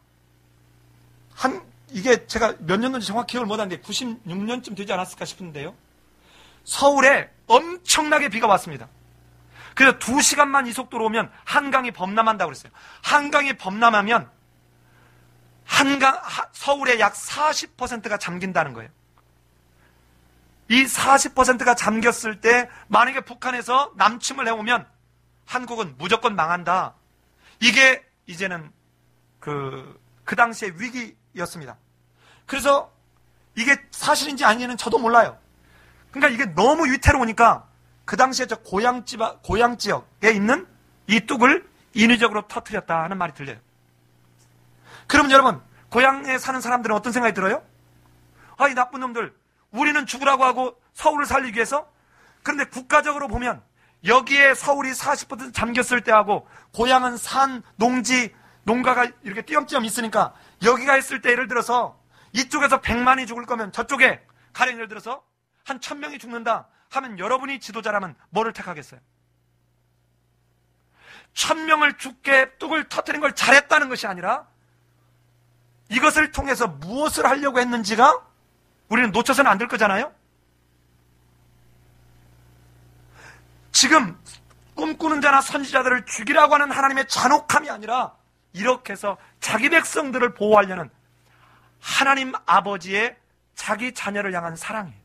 이게 제가 몇 년도인지 정확히 기억을 못하는데 96년쯤 되지 않았을까 싶은데요. 서울에 엄청나게 비가 왔습니다. 그래서 2시간만 이 속도로 오면 한강이 범람한다고 그랬어요. 한강이 범람하면 서울의 약 40%가 잠긴다는 거예요. 이 40%가 잠겼을 때 만약에 북한에서 남침을 해오면 한국은 무조건 망한다. 이게 이제는 그 당시의 위기였습니다. 그래서 이게 사실인지 아닌지는 저도 몰라요. 그러니까 이게 너무 위태로우니까 그 당시에 저 고향 지역에 있는 이 뚝을 인위적으로 터뜨렸다 하는 말이 들려요. 그럼 여러분, 고향에 사는 사람들은 어떤 생각이 들어요? 아, 이 나쁜 놈들, 우리는 죽으라고 하고 서울을 살리기 위해서? 그런데 국가적으로 보면 여기에 서울이 40% 잠겼을 때하고 고향은 산, 농지, 농가가 이렇게 띄엄띄엄 있으니까 여기가 있을 때 예를 들어서 이쪽에서 100만이 죽을 거면 저쪽에 가령 예를 들어서 한 1000명이 죽는다 하면 여러분이 지도자라면 뭐를 택하겠어요? 1000명을 죽게 뚝을 터뜨린 걸 잘했다는 것이 아니라 이것을 통해서 무엇을 하려고 했는지가 우리는 놓쳐서는 안 될 거잖아요? 지금 꿈꾸는 자나 선지자들을 죽이라고 하는 하나님의 잔혹함이 아니라 이렇게 해서 자기 백성들을 보호하려는 하나님 아버지의 자기 자녀를 향한 사랑이에요.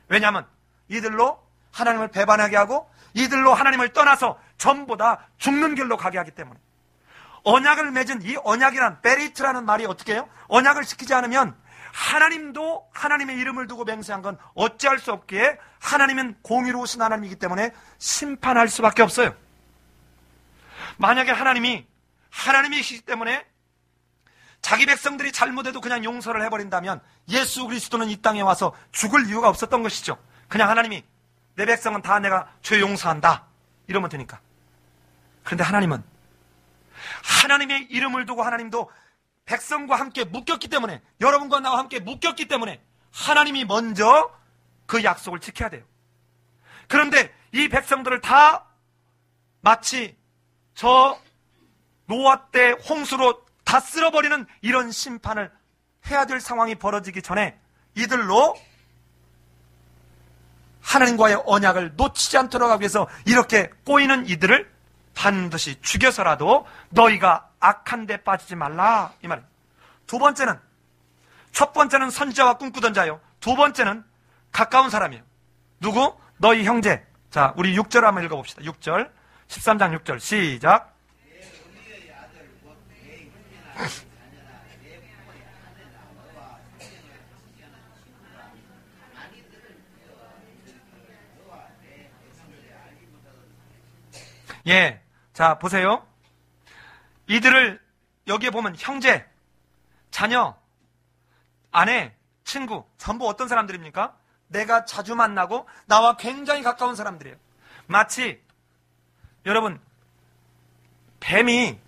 왜냐하면 이들로 하나님을 배반하게 하고 이들로 하나님을 떠나서 전부 다 죽는 길로 가게 하기 때문에 언약을 맺은 이 언약이란 베리트라는 말이 어떻게 해요? 언약을 지키지 않으면 하나님도 하나님의 이름을 두고 맹세한 건 어찌할 수 없기에 하나님은 공의로우신 하나님이기 때문에 심판할 수밖에 없어요. 만약에 하나님이시기 때문에 자기 백성들이 잘못해도 그냥 용서를 해버린다면 예수 그리스도는 이 땅에 와서 죽을 이유가 없었던 것이죠. 그냥 하나님이 내 백성은 다 내가 죄 용서한다 이러면 되니까. 그런데 하나님은 하나님의 이름을 두고 하나님도 백성과 함께 묶였기 때문에 여러분과 나와 함께 묶였기 때문에 하나님이 먼저 그 약속을 지켜야 돼요. 그런데 이 백성들을 다 마치 저 노아 때 홍수로 다 쓸어버리는 이런 심판을 해야 될 상황이 벌어지기 전에 이들로 하나님과의 언약을 놓치지 않도록 하기 위해서 이렇게 꼬이는 이들을 반드시 죽여서라도 너희가 악한 데 빠지지 말라 이 말입니다. 두 번째는, 첫 번째는 선지자와 꿈꾸던 자요, 두 번째는 가까운 사람이에요. 누구? 너희 형제, 자, 우리 6절 한번 읽어봅시다. 6절. 13장 6절. 시작. 예. 자, 보세요. 이들을 여기에 보면 형제, 자녀, 아내, 친구, 전부 어떤 사람들입니까? 내가 자주 만나고 나와 굉장히 가까운 사람들이에요. 마치 여러분, 뱀이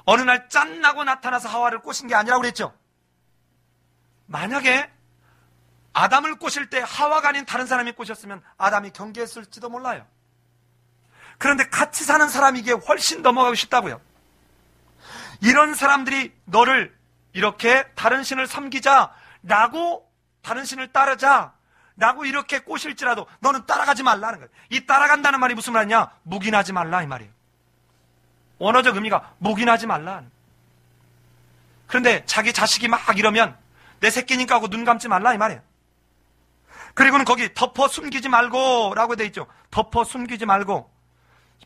어느 날 짠나고 나타나서 하와를 꼬신 게 아니라고 그랬죠. 만약에 아담을 꼬실 때 하와가 아닌 다른 사람이 꼬셨으면 아담이 경계했을지도 몰라요. 그런데 같이 사는 사람이기에 훨씬 넘어가고 싶다고요. 이런 사람들이 너를 이렇게 다른 신을 섬기자라고, 다른 신을 따르자라고 이렇게 꼬실지라도 너는 따라가지 말라는 거예요. 이 따라간다는 말이 무슨 말이냐? 묵인하지 말라 이 말이에요. 원어적 의미가 묵인하지 말라. 그런데 자기 자식이 막 이러면 내 새끼니까 하고 눈 감지 말라 이 말이에요. 그리고는 거기 덮어 숨기지 말고 라고 되어 있죠. 덮어 숨기지 말고.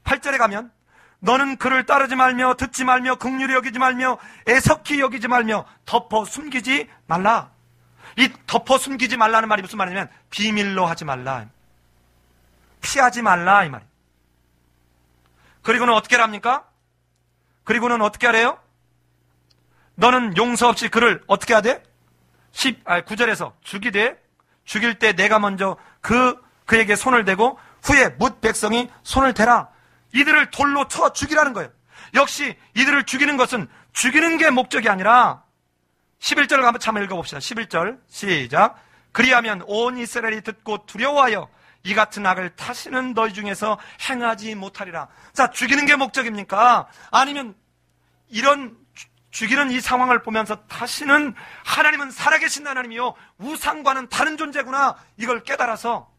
8절에 가면 너는 그를 따르지 말며 듣지 말며 긍휼히 여기지 말며 애석히 여기지 말며 덮어 숨기지 말라. 이 덮어 숨기지 말라는 말이 무슨 말이냐면 비밀로 하지 말라, 피하지 말라 이 말이에요. 그리고는 어떻게 합니까? 그리고는 어떻게 하래요? 너는 용서 없이 그를 어떻게 하되? 9절에서 죽이되 죽일 때 내가 먼저 그에게 손을 대고 후에 뭇 백성이 손을 대라. 이들을 돌로 쳐 죽이라는 거예요. 역시 이들을 죽이는 것은 죽이는 게 목적이 아니라 11절을 한번 읽어봅시다. 11절 시작. 그리하면 온 이스라엘이 듣고 두려워하여 이 같은 악을 다시는 너희 중에서 행하지 못하리라. 자, 죽이는 게 목적입니까? 아니면 이런 죽이는 이 상황을 보면서 다시는 하나님은 살아계신 하나님이요 우상과는 다른 존재구나, 이걸 깨달아서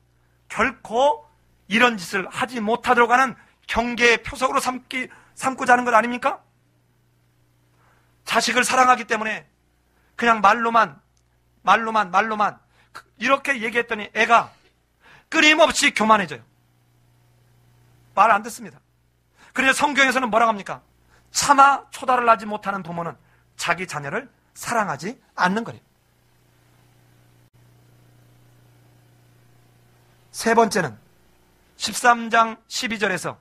결코 이런 짓을 하지 못하도록 하는 경계의 표석으로 삼고자 하는 것 아닙니까? 자식을 사랑하기 때문에 그냥 말로만 이렇게 얘기했더니 애가 끊임없이 교만해져요. 말 안 듣습니다. 그래서 성경에서는 뭐라고 합니까? 차마 초달을 하지 못하는 부모는 자기 자녀를 사랑하지 않는 거래요. 세 번째는 13장 12절에서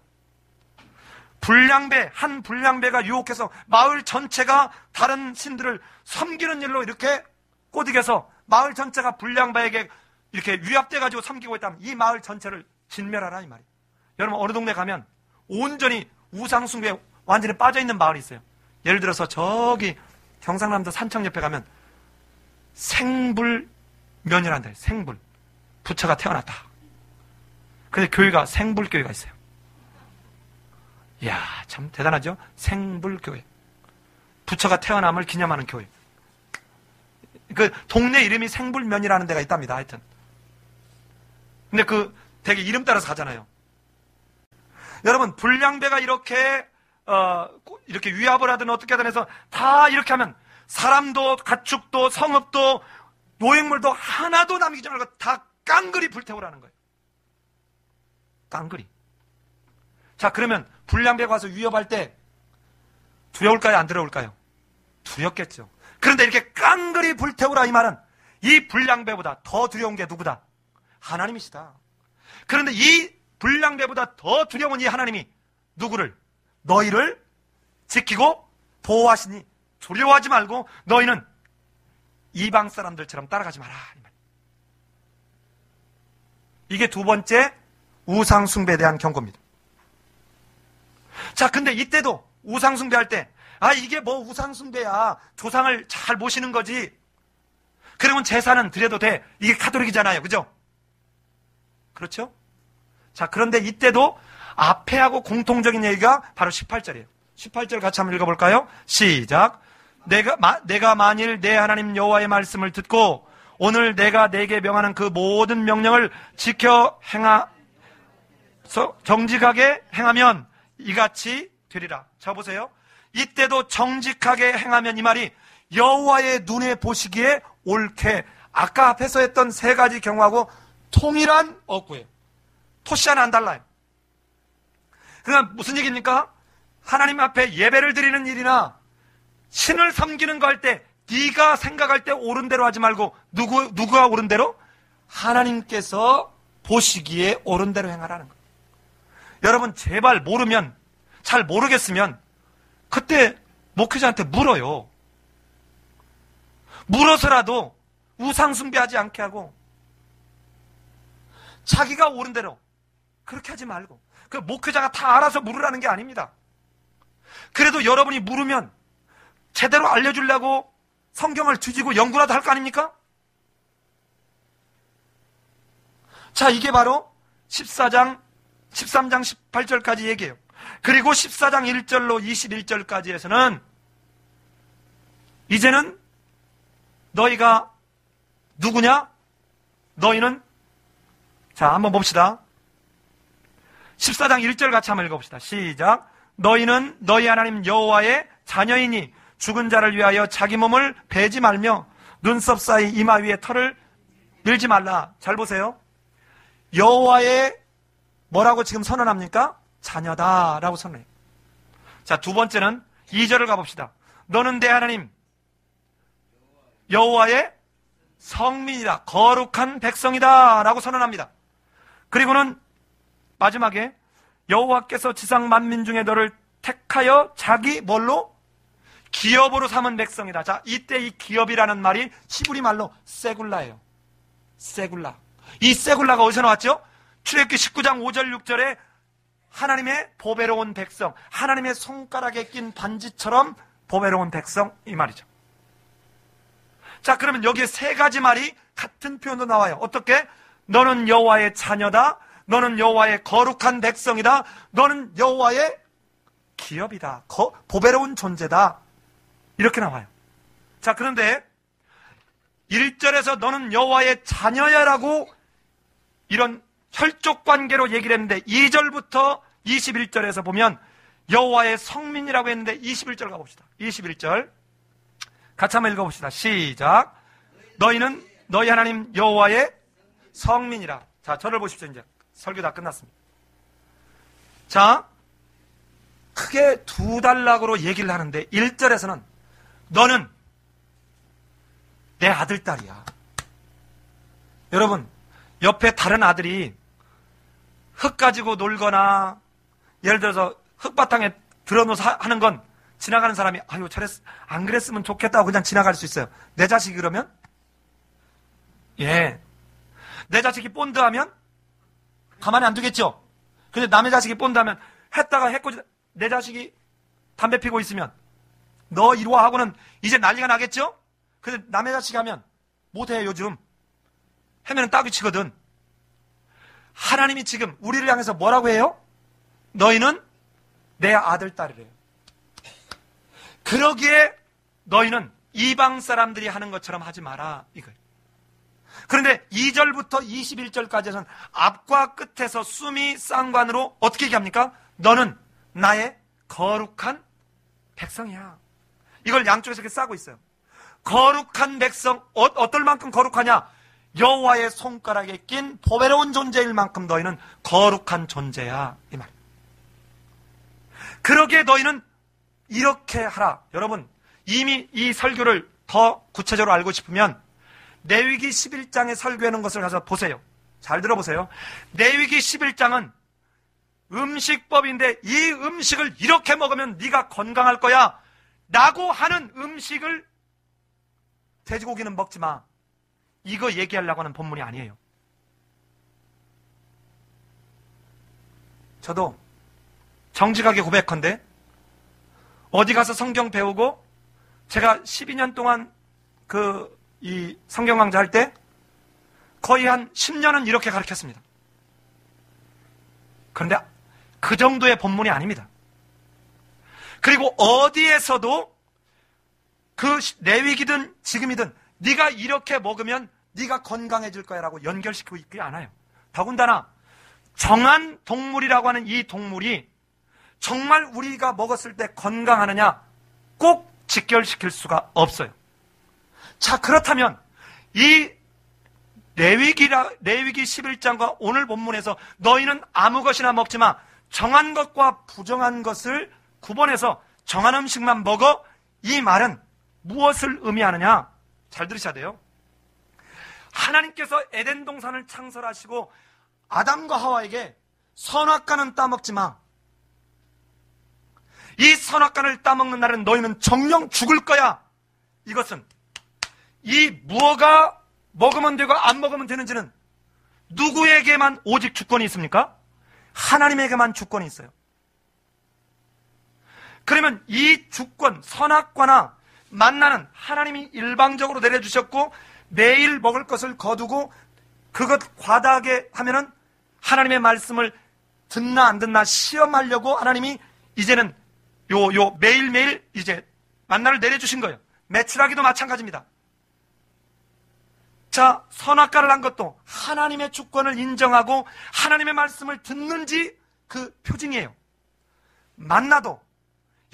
한 불량배가 유혹해서 마을 전체가 다른 신들을 섬기는 일로 이렇게 꼬드겨서 마을 전체가 불량배에게 이렇게 위압돼가지고 섬기고 있다면 이 마을 전체를 진멸하라 이 말이에요. 여러분, 어느 동네 가면 온전히 우상숭배에 완전히 빠져있는 마을이 있어요. 예를 들어서 저기 경상남도 산청 옆에 가면 생불면이란다. 생불. 부처가 태어났다. 근데 교회가 생불교회가 있어요. 이야, 참 대단하죠? 생불교회. 부처가 태어남을 기념하는 교회. 그 동네 이름이 생불면이라는 데가 있답니다. 하여튼. 근데 되게 이름 따라서 가잖아요. 여러분, 불량배가 이렇게 위압을 하든 어떻게 하든 해서 다 이렇게 하면 사람도 가축도 성읍도 노획물도 하나도 남기지 말고 다 깡그리 불태우라는 거예요. 깡그리. 자, 그러면 불량배가 와서 위협할 때 두려울까요? 안 두려울까요? 두렵겠죠. 그런데 이렇게 깡그리 불태우라 이 말은 이 불량배보다 더 두려운 게 누구다? 하나님이시다. 그런데 이 불량배보다 더 두려운 이 하나님이 누구를? 너희를 지키고 보호하시니 두려워하지 말고 너희는 이방 사람들처럼 따라가지 마라. 이게 두 번째 우상 숭배에 대한 경고입니다. 자, 근데 이때도 우상 숭배할 때 이게 뭐 우상 숭배야, 조상을 잘 모시는 거지, 그러면 제사는 드려도 돼, 이게 가톨릭이잖아요. 그죠? 그렇죠? 자, 그런데 이때도 앞에 하고 공통적인 얘기가 바로 18절이에요. 18절 같이 한번 읽어볼까요? 시작. 내가 만일 내 하나님 여호와의 말씀을 듣고 오늘 내가 내게 명하는 그 모든 명령을 지켜 정직하게 행하면 이같이 되리라. 자, 보세요. 이때도 정직하게 행하면 이 말이 여호와의 눈에 보시기에 옳게, 아까 앞에서 했던 세 가지 경우하고 통일한 어구예요. 토시 하나 안 달라요. 그러니까 무슨 얘기입니까? 하나님 앞에 예배를 드리는 일이나 신을 섬기는 거 할 때 네가 생각할 때 옳은 대로 하지 말고 누구가 옳은 대로? 하나님께서 보시기에 옳은 대로 행하라는 거예요. 여러분 제발 모르면, 잘 모르겠으면 그때 목회자한테 물어요. 물어서라도 우상 숭배하지 않게 하고 자기가 옳은 대로 그렇게 하지 말고, 그 목회자가 다 알아서 물으라는 게 아닙니다. 그래도 여러분이 물으면 제대로 알려주려고 성경을 뒤지고 연구라도 할 거 아닙니까? 자, 이게 바로 13장 18절까지 얘기해요. 그리고 14장 1절로 21절까지에서는 이제는 너희가 누구냐? 너희는, 자, 한번 봅시다. 14장 1절 같이 한번 읽어봅시다. 시작. 너희는 너희 하나님 여호와의 자녀이니 죽은 자를 위하여 자기 몸을 베지 말며 눈썹 사이 이마 위에 털을 밀지 말라. 잘 보세요. 여호와의 뭐라고 지금 선언합니까? 자녀다라고 선언해요. 자, 두 번째는 2절을 가봅시다. 너는 내 하나님 여호와의 성민이다, 거룩한 백성이다 라고 선언합니다. 그리고는 마지막에 여호와께서 지상 만민 중에 너를 택하여 자기 뭘로? 기업으로 삼은 백성이다. 자, 이때 이 기업이라는 말이 히브리 말로 세굴라예요. 세굴라. 이 세굴라가 어디서 나왔죠? 출애굽기 19장 5절 6절에 하나님의 보배로운 백성, 하나님의 손가락에 낀 반지처럼 보배로운 백성, 이 말이죠. 자, 그러면 여기에 세 가지 말이 같은 표현도 나와요. 어떻게? 너는 여호와의 자녀다, 너는 여호와의 거룩한 백성이다, 너는 여호와의 기업이다, 보배로운 존재다, 이렇게 나와요. 자, 그런데 1절에서 너는 여호와의 자녀야라고 이런 혈족 관계로 얘기를 했는데 2절부터 21절에서 보면 여호와의 성민이라고 했는데 21절 가봅시다. 21절 같이 한번 읽어봅시다. 시작. 너희는 너희 하나님 여호와의 성민이라. 자, 저를 보십시오. 이제 설교 다 끝났습니다. 자, 크게 두 단락으로 얘기를 하는데 1절에서는 너는 내 아들, 딸이야. 여러분, 옆에 다른 아들이 흙 가지고 놀거나 예를 들어서 흙바탕에 들어놓아서 하는 건 지나가는 사람이 아유 안 그랬으면 좋겠다고 그냥 지나갈 수 있어요. 내 자식이 그러면? 예. 내 자식이 본드하면 가만히 안 두겠죠. 근데 남의 자식이 본드하면 했다가 해코지 내 자식이 담배 피고 있으면 너 이리 와 하고는 이제 난리가 나겠죠? 근데 남의 자식이 하면 못해. 요즘 하면은 따귀 치거든. 하나님이 지금 우리를 향해서 뭐라고 해요? 너희는 내 아들, 딸이래요. 그러기에 너희는 이방 사람들이 하는 것처럼 하지 마라, 이거예요. 그런데 2절부터 21절까지는 앞과 끝에서 수미 쌍관으로 어떻게 얘기합니까? 너는 나의 거룩한 백성이야. 이걸 양쪽에서 이렇게 싸고 있어요. 거룩한 백성, 어떨 만큼 거룩하냐? 여호와의 손가락에 낀 보배로운 존재일 만큼 너희는 거룩한 존재야, 이 말. 그러기에 너희는 이렇게 하라. 여러분, 이미 이 설교를 더 구체적으로 알고 싶으면 레위기 11장에 설교하는 것을 가서 보세요. 잘 들어보세요. 레위기 11장은 음식법인데 이 음식을 이렇게 먹으면 네가 건강할 거야 라고 하는 음식을 돼지고기는 먹지 마, 이거 얘기하려고 하는 본문이 아니에요. 저도 정직하게 고백컨대 어디 가서 성경 배우고 제가 12년 동안 이 성경 강좌 할 때 거의 한 10년은 이렇게 가르쳤습니다. 그런데 그 정도의 본문이 아닙니다. 그리고 어디에서도 그 레위기든 지금이든 네가 이렇게 먹으면 네가 건강해질 거야 라고 연결시키고 있지 않아요. 더군다나 정한 동물이라고 하는 이 동물이 정말 우리가 먹었을 때 건강하느냐 꼭 직결시킬 수가 없어요. 자, 그렇다면 이 레위기 11장과 오늘 본문에서 너희는 아무 것이나 먹지 마. 정한 것과 부정한 것을 구분해서 정한 음식만 먹어. 이 말은 무엇을 의미하느냐? 잘 들으셔야 돼요. 하나님께서 에덴 동산을 창설하시고 아담과 하와에게 선악과는 따먹지 마. 이 선악과를 따먹는 날은 너희는 정령 죽을 거야. 이것은 이 무엇가 먹으면 되고 안 먹으면 되는지는 누구에게만 오직 주권이 있습니까? 하나님에게만 주권이 있어요. 그러면 이 주권, 선악과나 만나는 하나님이 일방적으로 내려주셨고 매일 먹을 것을 거두고 그것 과다하게 하면은 하나님의 말씀을 듣나 안 듣나 시험하려고 하나님이 이제는 매일매일 이제 만나를 내려주신 거예요. 매출하기도 마찬가지입니다. 자, 선악과를 한 것도 하나님의 주권을 인정하고 하나님의 말씀을 듣는지 그 표징이에요. 만나도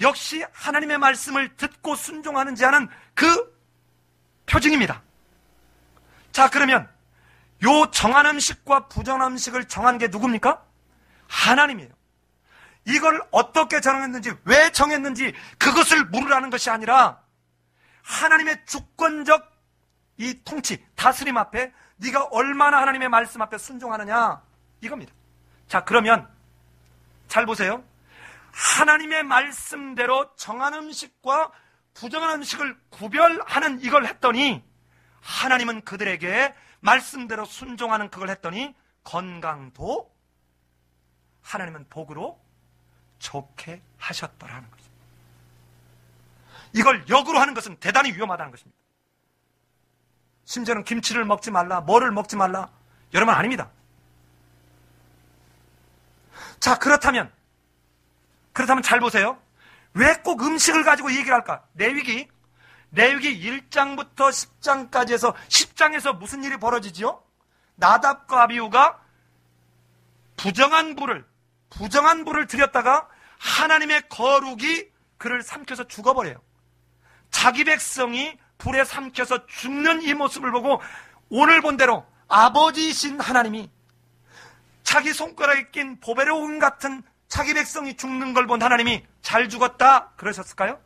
역시 하나님의 말씀을 듣고 순종하는지 하는 그 표징입니다. 자, 그러면 요 정한 음식과 부정한 음식을 정한 게 누굽니까? 하나님이에요. 이걸 어떻게 정했는지, 왜 정했는지 그것을 물으라는 것이 아니라 하나님의 주권적 이 통치, 다스림 앞에 네가 얼마나 하나님의 말씀 앞에 순종하느냐 이겁니다. 자, 그러면 잘 보세요. 하나님의 말씀대로 정한 음식과 부정한 음식을 구별하는 이걸 했더니 하나님은 그들에게 말씀대로 순종하는 그걸 했더니 건강도 하나님은 복으로 좋게 하셨더라는 것입니다. 이걸 역으로 하는 것은 대단히 위험하다는 것입니다. 심지어는 김치를 먹지 말라, 뭐를 먹지 말라, 여러분 아닙니다. 자, 그렇다면 잘 보세요. 왜 꼭 음식을 가지고 얘기를 할까? 레위기 1장부터 10장까지 해서 10장에서 무슨 일이 벌어지죠? 나답과 아비후가 부정한 불을 들였다가 하나님의 거룩이 그를 삼켜서 죽어버려요. 자기 백성이 불에 삼켜서 죽는 이 모습을 보고 오늘 본대로 아버지이신 하나님이 자기 손가락에 낀 보배로움 같은 자기 백성이 죽는 걸 본 하나님이 잘 죽었다 그러셨을까요?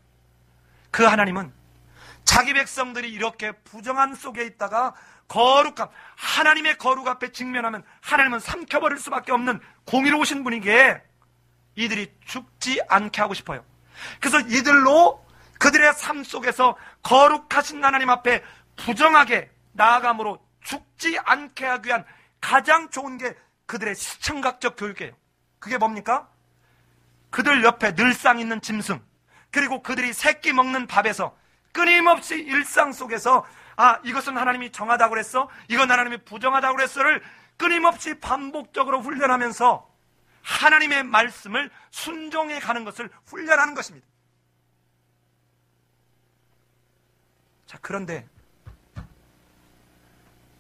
그 하나님은 자기 백성들이 이렇게 부정한 속에 있다가 거룩함, 하나님의 거룩 앞에 직면하면 하나님은 삼켜버릴 수밖에 없는 공의로우신 분이기에 이들이 죽지 않게 하고 싶어요. 그래서 이들로 그들의 삶 속에서 거룩하신 하나님 앞에 부정하게 나아감으로 죽지 않게 하기 위한 가장 좋은 게 그들의 시청각적 교육이에요. 그게 뭡니까? 그들 옆에 늘상 있는 짐승, 그리고 그들이 새끼 먹는 밥에서 끊임없이 일상 속에서 이것은 하나님이 정하다고 그랬어, 이건 하나님이 부정하다고 그랬어를 끊임없이 반복적으로 훈련하면서 하나님의 말씀을 순종해 가는 것을 훈련하는 것입니다. 자, 그런데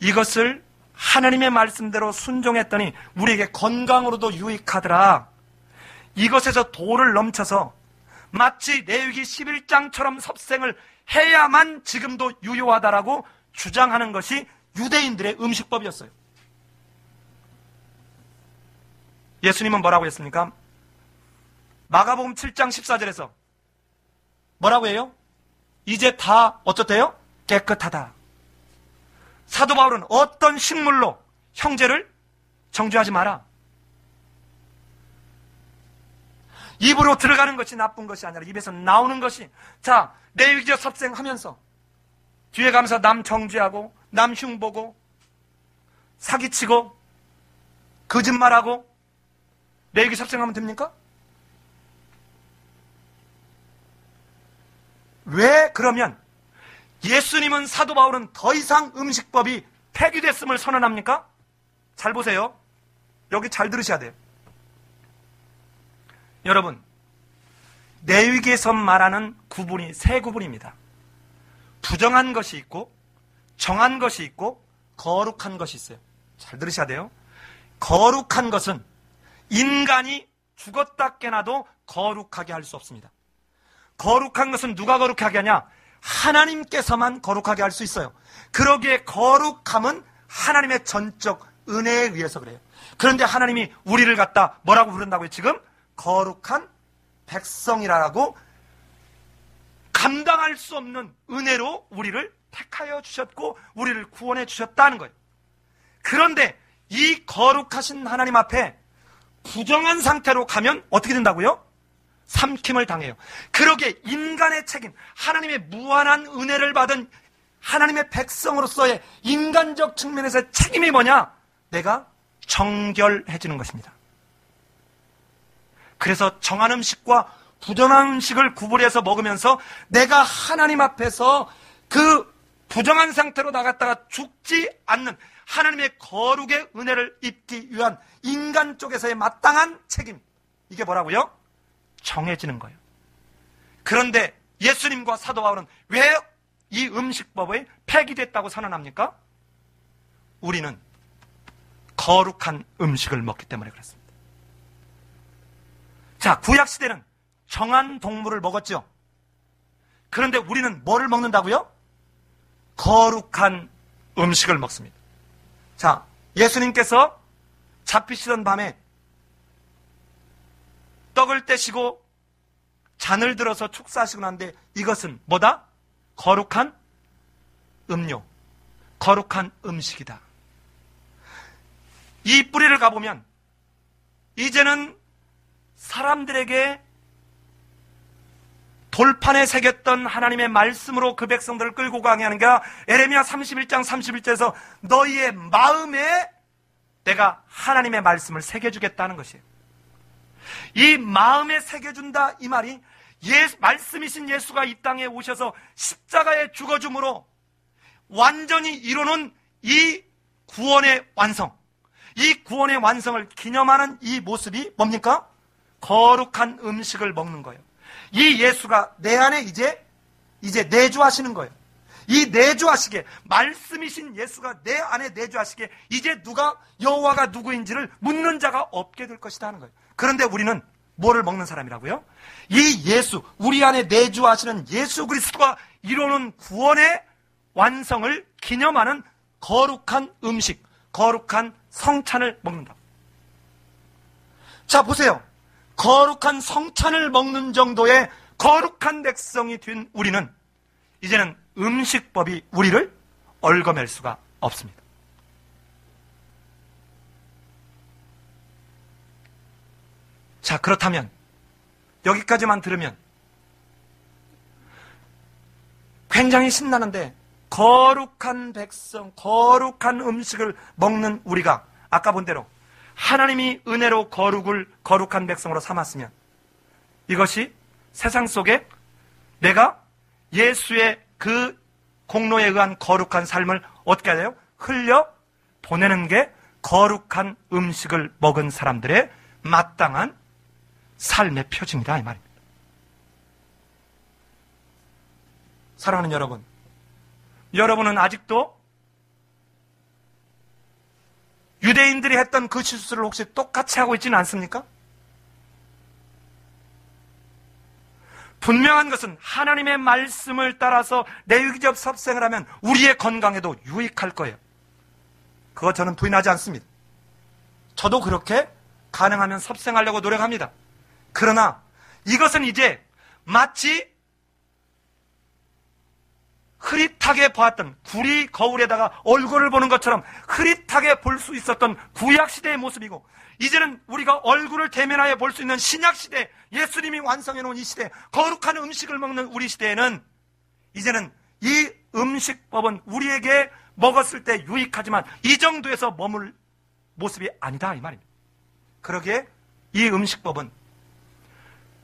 이것을 하나님의 말씀대로 순종했더니 우리에게 건강으로도 유익하더라. 이것에서 도를 넘쳐서 마치 레위기 11장처럼 섭생을 해야만 지금도 유효하다라고 주장하는 것이 유대인들의 음식법이었어요. 예수님은 뭐라고 했습니까? 마가복음 7장 14절에서 뭐라고 해요? 이제 다 어떻대요? 깨끗하다. 사도 바울은 어떤 식물로 형제를 정죄하지 마라. 입으로 들어가는 것이 나쁜 것이 아니라 입에서 나오는 것이. 자, 레위기적 섭생하면서 뒤에 가면서 남 정죄하고 남 흉보고 사기치고 거짓말하고 레위기 섭생하면 됩니까? 왜 그러면 예수님은, 사도 바울은 더 이상 음식법이 폐기됐음을 선언합니까? 잘 보세요. 여기 잘 들으셔야 돼요. 여러분, 레위기에서 말하는 구분이 세 구분입니다. 부정한 것이 있고 정한 것이 있고 거룩한 것이 있어요. 잘 들으셔야 돼요. 거룩한 것은 인간이 죽었다 깨나도 거룩하게 할 수 없습니다. 거룩한 것은 누가 거룩하게 하냐? 하나님께서만 거룩하게 할 수 있어요. 그러기에 거룩함은 하나님의 전적 은혜에 의해서 그래요. 그런데 하나님이 우리를 갖다 뭐라고 부른다고요? 지금 거룩한 백성이라고 감당할 수 없는 은혜로 우리를 택하여 주셨고 우리를 구원해 주셨다는 거예요. 그런데 이 거룩하신 하나님 앞에 부정한 상태로 가면 어떻게 된다고요? 삼킴을 당해요. 그러기에 인간의 책임, 하나님의 무한한 은혜를 받은 하나님의 백성으로서의 인간적 측면에서의 책임이 뭐냐? 내가 정결해지는 것입니다. 그래서 정한 음식과 부정한 음식을 구분해서 먹으면서 내가 하나님 앞에서 그 부정한 상태로 나갔다가 죽지 않는 하나님의 거룩의 은혜를 입기 위한 인간 쪽에서의 마땅한 책임, 이게 뭐라고요? 정해지는 거예요. 그런데 예수님과 사도 바울은 왜 이 음식법이 폐기됐다고 선언합니까? 우리는 거룩한 음식을 먹기 때문에 그렇습니다. 자, 구약시대는 정한 동물을 먹었죠. 그런데 우리는 뭐를 먹는다고요? 거룩한 음식을 먹습니다. 자, 예수님께서 잡히시던 밤에 떡을 떼시고 잔을 들어서 축사하시고 난데 이것은 뭐다? 거룩한 음료, 거룩한 음식이다. 이 뿌리를 가보면 이제는 사람들에게 돌판에 새겼던 하나님의 말씀으로 그 백성들을 끌고 가게 하는 게 에레미야 31장 31절에서 너희의 마음에 내가 하나님의 말씀을 새겨주겠다는 것이에요. 이 마음에 새겨준다 이 말이 말씀이신 예수가 이 땅에 오셔서 십자가에 죽어줌으로 완전히 이루는 이 구원의 완성, 이 구원의 완성을 기념하는 이 모습이 뭡니까? 거룩한 음식을 먹는 거예요. 이 예수가 내 안에 이제 내주하시는 거예요. 이 내주하시기에, 말씀이신 예수가 내 안에 내주하시기에 이제 누가 여호와가 누구인지를 묻는 자가 없게 될 것이다 하는 거예요. 그런데 우리는 뭐를 먹는 사람이라고요? 이 예수, 우리 안에 내주하시는 예수 그리스도가 이루는 구원의 완성을 기념하는 거룩한 음식, 거룩한 성찬을 먹는다. 자, 보세요. 거룩한 성찬을 먹는 정도의 거룩한 백성이 된 우리는 이제는 음식법이 우리를 얽어맬 수가 없습니다. 자, 그렇다면 여기까지만 들으면 굉장히 신나는데 거룩한 백성, 거룩한 음식을 먹는 우리가 아까 본 대로 하나님이 은혜로 거룩한 백성으로 삼았으면 이것이 세상 속에 내가 예수의 그 공로에 의한 거룩한 삶을 어떻게 해야 돼요? 흘려 보내는 게 거룩한 음식을 먹은 사람들의 마땅한 삶의 표징이다 이 말입니다. 사랑하는 여러분, 여러분은 아직도 유대인들이 했던 그 실수를 혹시 똑같이 하고 있지는 않습니까? 분명한 것은 하나님의 말씀을 따라서 내위기적 섭생을 하면 우리의 건강에도 유익할 거예요. 그거 저는 부인하지 않습니다. 저도 그렇게 가능하면 섭생하려고 노력합니다. 그러나 이것은 이제 마치 흐릿하게 보았던 구리 거울에다가 얼굴을 보는 것처럼 흐릿하게 볼 수 있었던 구약시대의 모습이고, 이제는 우리가 얼굴을 대면하여 볼 수 있는 신약시대, 예수님이 완성해 놓은 이 시대, 거룩한 음식을 먹는 우리 시대에는 이제는 이 음식법은 우리에게 먹었을 때 유익하지만 이 정도에서 머물 모습이 아니다 이 말입니다. 그러기에 이 음식법은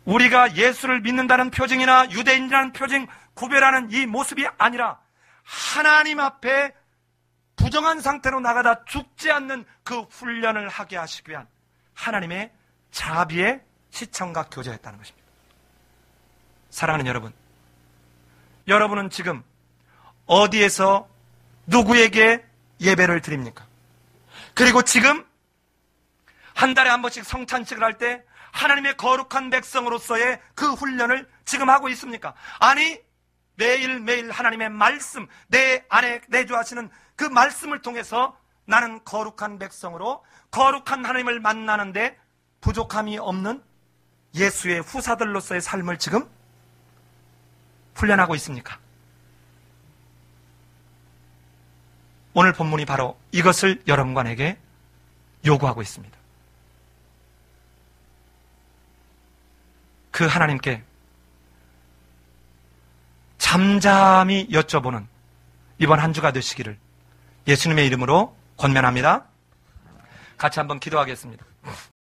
우리가 예수를 믿는다는 표징이나 유대인이라는 표징, 구별하는 이 모습이 아니라 하나님 앞에 부정한 상태로 나가다 죽지 않는 그 훈련을 하게 하시기 위한 하나님의 자비의 시청과 교제였다는 것입니다. 사랑하는 여러분, 여러분은 지금 어디에서 누구에게 예배를 드립니까? 그리고 지금 한 달에 한 번씩 성찬식을 할 때 하나님의 거룩한 백성으로서의 그 훈련을 지금 하고 있습니까? 아니, 매일매일 하나님의 말씀, 내 안에 내주하시는 그 말씀을 통해서 나는 거룩한 백성으로 거룩한 하나님을 만나는데 부족함이 없는 예수의 후사들로서의 삶을 지금 훈련하고 있습니까? 오늘 본문이 바로 이것을 여러분과 내게 요구하고 있습니다. 그 하나님께 잠잠히 여쭤보는 이번 한 주가 되시기를 예수님의 이름으로 권면합니다. 같이 한번 기도하겠습니다.